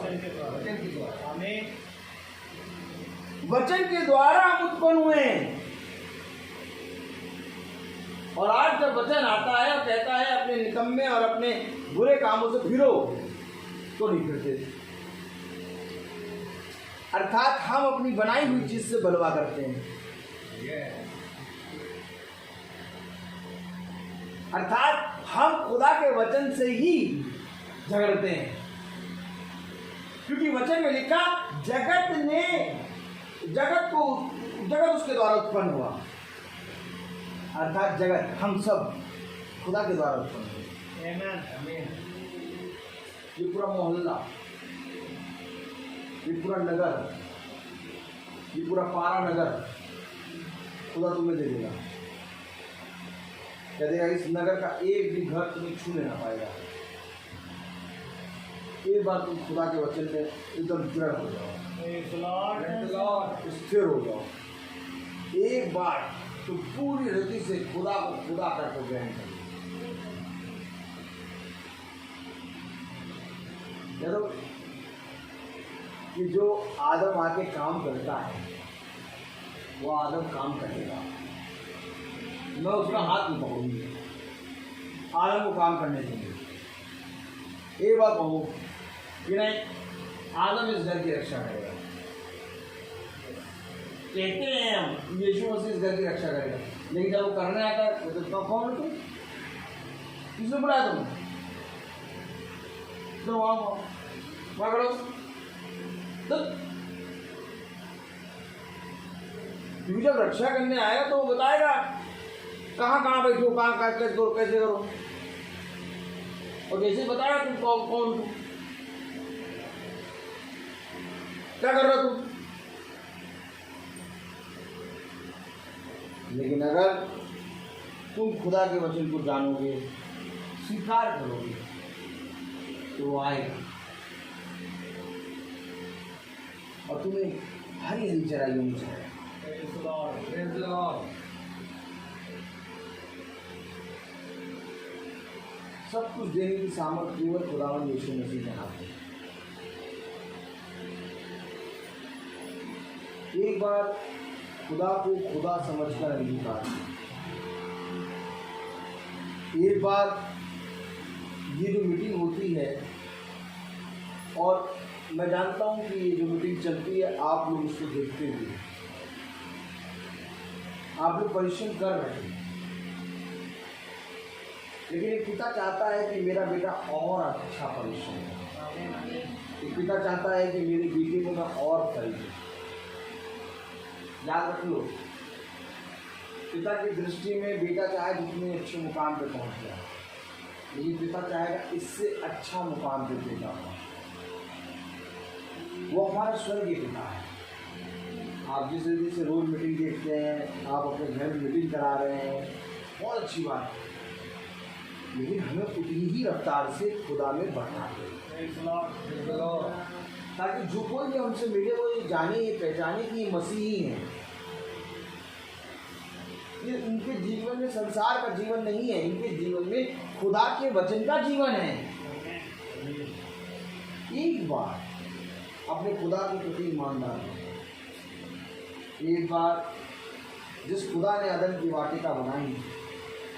वचन के द्वारा हम उत्पन्न हुए हैं। और आज जब वचन आता है और कहता है अपने निकम्मे और अपने बुरे कामों से फिरो, तो नहीं फिरते। अर्थात हम अपनी बनाई हुई चीज से बलवा करते हैं। अर्थात हम खुदा के वचन से ही झगड़ते हैं, क्योंकि वचन में लिखा जगत उसके द्वारा उत्पन्न हुआ। अर्थात जगत, हम सब खुदा के द्वारा उत्पन्न हुए। ये पूरा मोहल्ला, ये पूरा नगर, ये पूरा पारा नगर खुदा तुम्हें दे देगा। कह देगा इस नगर का एक भी घर तुम्हें छू लेना पाएगा। एक बार तुम खुदा के वचन में एकदम दृढ़ हो जाओ, स्थिर हो जाओ। एक बार तुम पूरी रीति से खुदा को खुदा करके ग्रहण करो। कि जो आदम आके काम करता है वो आदम काम करेगा, मैं उसका हाथ नहीं पकड़ूंगी, आदम को काम करने देंगे। एक बात कहूँ कि नहीं, आदम इस घर की रक्षा करेगा। कहते हैं हम यीशु मसीह इस घर की रक्षा करेगा, लेकिन जब वो करने आता है तो कौन है तुम? किसने बुलाया तुम? तो वहाँ खड़ो। क्योंकि जब रक्षा करने आएगा तो वो बताएगा कहाँ कहाँ बैठो, कहाँ कैसे करो, कैसे करो। और जैसे बताया तुम कौन तुम क्या कर रहे हो तुम। लेकिन अगर तुम खुदा के वचन को जानोगे, स्वीकार करोगे, तो वो आएगा और तुम्हें हरी हरी चराइयों में चलाएगा। सब कुछ देने की सामर्थ केवल खुदावन यीशु मसीह के हाथ में। एक बार खुदा को खुदा समझकर अंगीकार, एक बार ये जो मीटिंग होती है, और मैं जानता हूँ कि ये जो मीटिंग चलती है आप लोग इसको देखते हुए आप लोग परिश्रम कर रहे हैं, लेकिन एक पिता चाहता है कि मेरा बेटा और अच्छा परिश्रम करे। एक पिता चाहता है कि मेरे बेटे को मैं और खरीदूं। याद रख लो, पिता की दृष्टि में बेटा चाहे जितने अच्छे मुकाम पे पहुंच जाए, लेकिन पिता चाहेगा इससे अच्छा मुकाम पे बेटा हो। वो हमारा स्वर्गीय पिता है। आप जिस रीति से रोज मीटिंग देखते हैं, आप अपने घर में मीटिंग करा रहे हैं, बहुत अच्छी बात है, लेकिन हमें उतनी ही रफ्तार से खुदा में बढ़ना है, ताकि जो कोई भी हमसे मिले वो ये जाने, ये पहचाने कि ये मसीही हैं। ये उनके जीवन में संसार का जीवन नहीं है, इनके जीवन में खुदा के वचन का जीवन है। एक बार अपने खुदा के प्रति ईमानदार हो। एक बार जिस खुदा ने आदम की वाटिका बनाई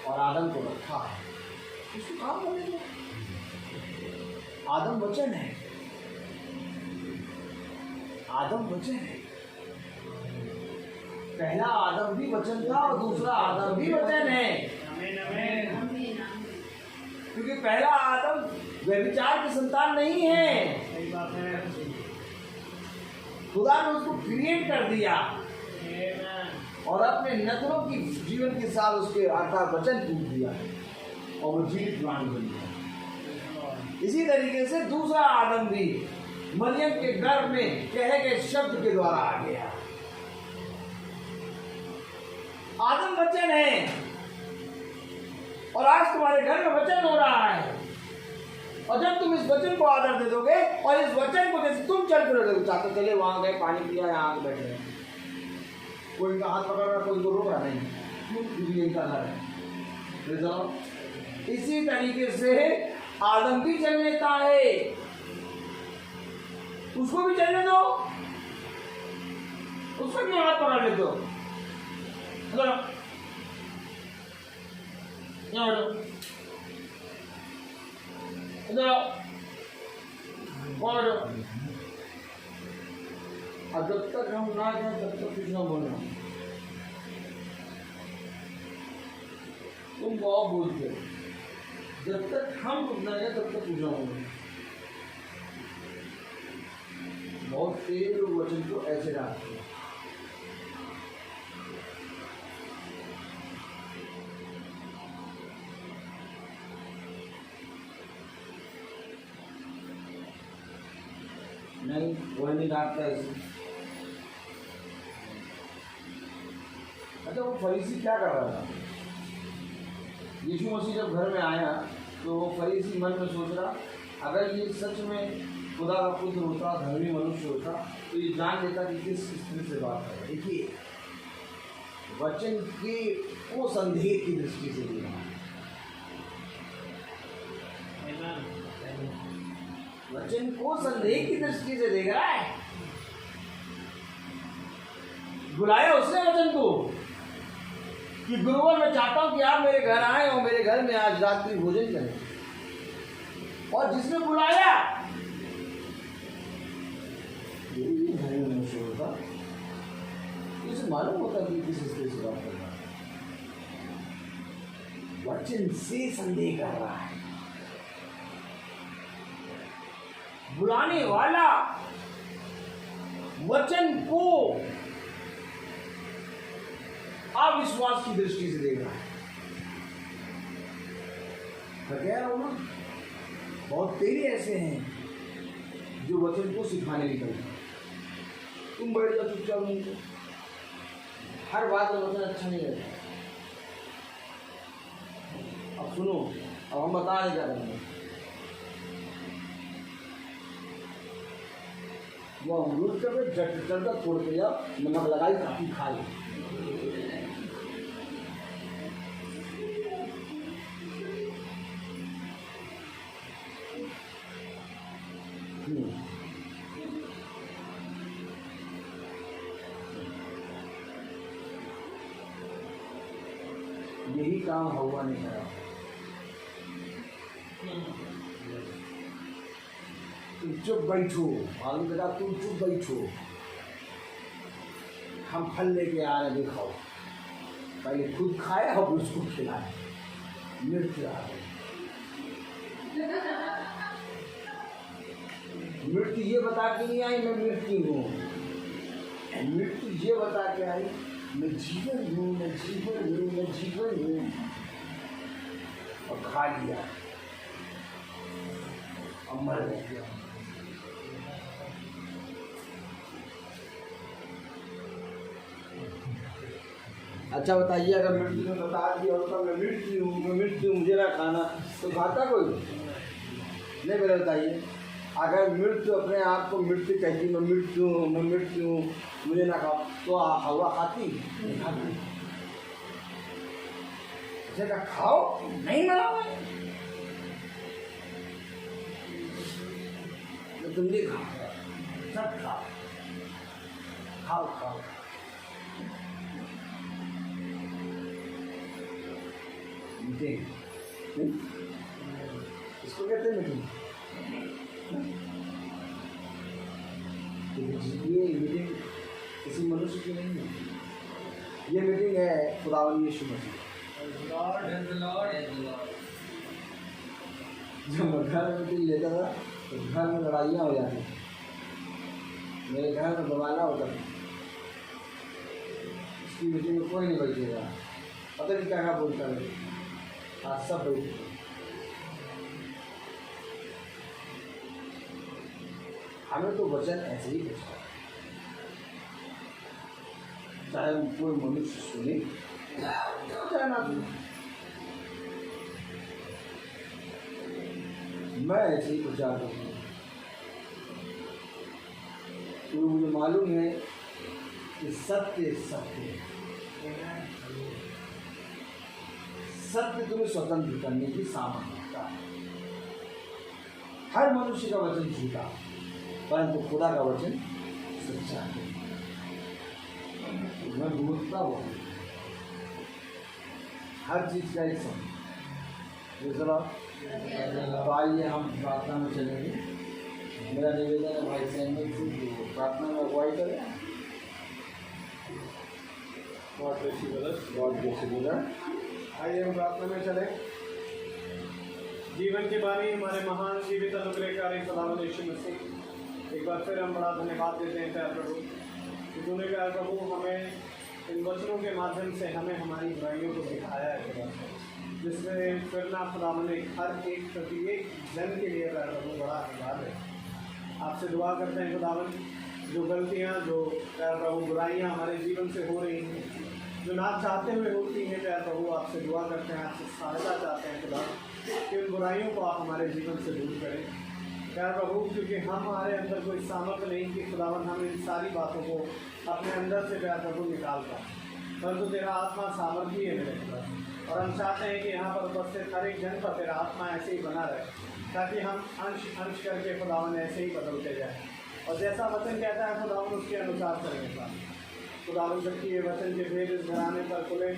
और आदम को रखा है, उसको काम करने दो। आदम वचन है, आदम वचन है। पहला आदम भी वचन था और दूसरा आदम भी वचन है। क्योंकि पहला आदम व्यभिचार की संतान नहीं है, खुदा ने उसको क्रिएट कर दिया और अपने नजरों की जीवन के साथ उसके अर्थात वचन टूट दिया और वो जीवित प्राणी बन गया। इसी तरीके से दूसरा आदम भी मरियम के गर्भ में कहे गए शब्द के द्वारा आ गया। आदम वचन है और आज तुम्हारे घर में वचन हो रहा है। और जब तुम इस वचन को आदर दे दोगे और इस वचन को जैसे तुम चल फिर रहे हो, चाहते चले वहां गए, पानी पिया, यहाँ बैठे हैं, कोई इनका हाथ पकड़ रहा, कोई इनको रोक रहा नहीं, क्योंकि इनका घर है। इसी तरीके से आदम भी चल लेता है, उसको भी चलने दो, उसको क्यों हाथ पकड़ लेते हो? इधर आओ, और जब तक हम ना जाए तब तक कुछ ना बोलना। तुम बहुत बोलते हो, जब तक हम कुछ ना जाए तब तक कुछ ना बोलना। बहुत तेज लोग वचन को ऐसे डालते हैं। नहीं, वो नहीं डांटता इसे। अच्छा, वो फरीसी क्या कर रहा था? यीशु मसीह जब घर में आया तो वो फरीसी मन में सोच रहा, अगर ये सच में खुदा का पुत्र होता, धर्मी मनुष्य होता, तो ये जान लेता कि किस स्त्री से बात कर रहा है। देखिए, वचन के वो संदेह की दृष्टि से भी रहा, वचन को संदेह की दृष्टि से देख रहा है। बुलाया उसने वचन को कि गुरुवर, मैं चाहता हूं कि आप मेरे घर आए और मेरे घर में आज रात्रि भोजन करें। और जिसने बुलाया होता, उसे मालूम होता कि किस स्त्री से बात कर रहा है, वचन से संदेह कर रहा है। बुलाने वाला वचन को अविश्वास की दृष्टि से देख रहा है। कह रहा हूं ना, बहुत तेरे ऐसे हैं जो वचन को सिखाने निकलते। तुम बैठ जाओ चुपचाप, उनको हर बात में वचन अच्छा नहीं रहता। अब सुनो, अब हम बता रहे क्या करेंगे। वो अमरूद के जड़ तोड़ के जाओ, नमक लगाई, काफी खाई। यही काम हवा ने करा। तुम चुप बैठो, मालूम बेटा, तुम चुप बैठो, हम फल लेके आ रहे, दिखाओ। पहले खुद खाए और उसको खिलाए। मिर्च आ गई, मृत्यु ये बता के नहीं आई मैं मृत्यु हूँ, मृत्यु ये बता के आई मैं जीवन हूँ, मैं जीवन हूँ, मैं जीवन हूँ। और खा लिया और मर गया। अच्छा बताइए, अगर मृत्यु ने बता दिया होता मैं मृत्यु हूँ, मैं मृत्यु, मुझे ना खाना, तो खाता कोई नहीं? मेरा बताइए, अगर मृत्यु अपने आप को मृत्यु कहती, मैं मृत्यु हूँ, मैं मृत्यु हूँ, मुझे ना खाओ, तो हवा खाती नहीं? खाती। जगह खाओ, नहीं मरा मैं, तो तुम भी खाओ, सब खाओ, खाओ खाओ। मीटिंग, इसको कहते हैं मीटिंग। ये मीटिंग किसी मनुष्य की नहीं है, ये मीटिंग है खुदावंद यीशु मसीह। जब मैं घर में मीटिंग लेता था तो घर में लड़ाइयाँ हो जाती, मेरे घर में बवाला होता था। इसकी मीटिंग में कोई नहीं बैठेगा, पता नहीं क्या बोलता है, आज सब बैठे। हमें तो वचन ऐसे ही बचा, चाहे कोई मनुष्य सुने चाहे ना सुने। मैं ऐसे ही प्रचार करूँगा, क्योंकि मुझे मालूम है कि सत्य तुम्हें स्वतंत्र करने की सामर्थ्य है। हर मनुष्य का वचन झूठा, परंतु खुदा का वचन सच्चा है। मैं मूर्खता बोलूँ, हर चीज का एक समय। तो आइए हम प्रार्थना में चलेंगे। मेरा निवेदन है भाई सैनिक से जो प्रार्थना में अगुवाई करें। बहुत बेसी गलत। बहुत बेसी गलत। आइए हम प्रार्थना में चले। जीवन के बारे हमारे महान जीवित अनुग्रहकारी खुदावंद यीशु मसीह, एक बार फिर हम बड़ा धन्यवाद देते हैं प्यार प्रभु कि तूने प्यार प्रभु हमें इन वचनों के माध्यम से हमें हमारी बुराइयों को दिखाया है, जिसमें फिरना खुदावंद हर एक प्रत्येक जन के लिए प्यार प्रभु बड़ा अनिवार्य है। आपसे दुआ करते हैं खुदावंद, जो गलतियाँ, जो प्यार प्रभु बुराइयाँ हमारे जीवन से हो रही हैं, जो ना चाहते हुए होती हैं प्यार प्रभु, आपसे दुआ करते हैं, आपसे सहायता चाहते हैं खुदा कि उन बुराइयों को आप हमारे जीवन से दूर करें प्यार प्रभु, क्योंकि हमारे अंदर कोई सामर्थ्य नहीं कि खुदावन हम इन सारी बातों को अपने अंदर से प्यार प्रभु निकाल पाए, परंतु तेरा आत्मा सामर्थ्य है मेरे खुदा। और हम चाहते हैं कि यहाँ पर उपस्थित हर एक जन पर तेरा आत्मा ऐसे ही बना रहे, ताकि हम अंश अंश करके खुदावन ऐसे ही बदलते जाए और जैसा वचन कहता है खुदावन उसके अनुसार चलेंगे। खुदावन जबकि ये वचन के भेद इस घराने पर खुले,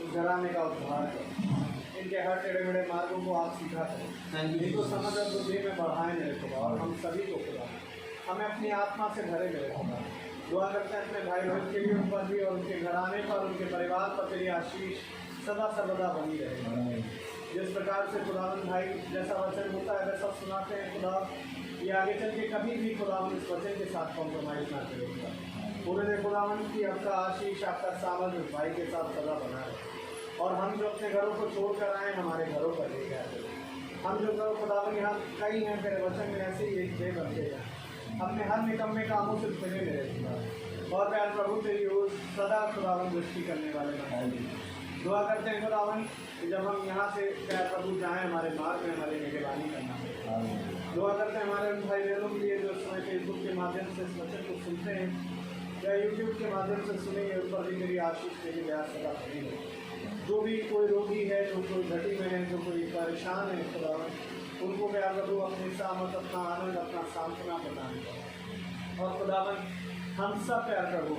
उस घराने का उद्धार करो, इनके हर टेढ़े मेढ़े मार्गों को आप सीखा करें, इनको समझ और बुद्धि में बढ़ाएं मेरे खुदा, और हम सभी को खुदा हमें अपनी आत्मा से भरे मेरे खुदा। दुआ करते हैं अपने भाई बहन के लिए, उन पर भी और उनके घराने पर, उनके परिवार पर तेरी आशीष सदा सर्वदा बनी रहे। जिस प्रकार से खुदावन भाई जैसा वचन होता है वैसा सुनाते हैं खुदा, ये आगे चल के कभी भी खुदावन इस वचन के साथ कॉम्प्रोमाइज़ ना करें खुदा। उन्होंने खुदावन की आपका आशीष, आपका सामर्थ्य भाई के साथ सदा बना रहे, और हम जो अपने घरों को छोड़कर आए हमारे घरों पर लेके आते हैं। हम जो घरों खुदावन यहाँ कई हैं तेरे वचन में ऐसे ही एक जय बनते हैं, अपने हर निकम्मे कामों से फिरे मेरे खुदा, और प्यार प्रभु तेरी ओर सदा खुदावन दृष्टि करने वाले बनाए। दुआ करते हैं खुदावन कि जब हम यहाँ से प्यार प्रभु जाएँ हमारे मार्ग में हमारी निगरानी करना। दुआ करते हैं हमारे उन भाई बहनों के लिए जो इस समय फेसबुक के माध्यम से इस वचन को सुनते हैं या यूट्यूब के माध्यम से सुनेंगे, उन पर भी मेरी आशीष तेरी दया सदा बनी रहे। जो भी कोई रोगी है, जो कोई घटी में है, जो कोई परेशान है खुदावन, उनको प्यार प्रभु अपनी सामर्थ, अपना आनंद, अपना सांत्वना प्रदान करो। और खुदावन हम सब प्यार प्रभु,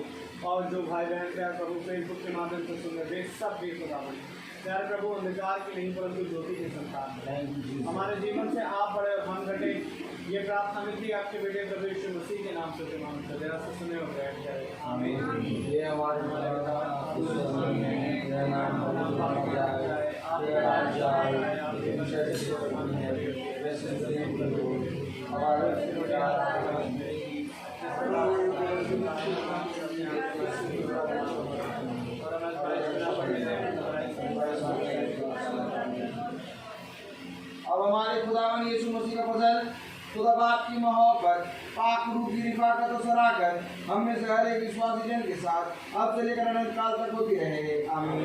और जो भाई बहन प्यार प्रभु फेसबुक के माध्यम से सुन रहे सब भी खुदावन प्यार प्रभु अंधकार की नहीं परंतु ज्योति के संतान है। हमारे जीवन से आप बड़े और हम घटे, ये प्रार्थना मिलती आपके बेटे प्रभु यीशु मसीह के नाम से मांग जरा से सुने और बैठ जाए। आमीन। ये हमारे अब हमारे खुदावन यीशु मसीह का फजल, खुदा बाप की मोहब्बत, पाक रूह की रिफाकत और सराहत हम में से हर एक विश्वासी जन के साथ अब से लेकर अनंत काल तक होती रहे। आमीन।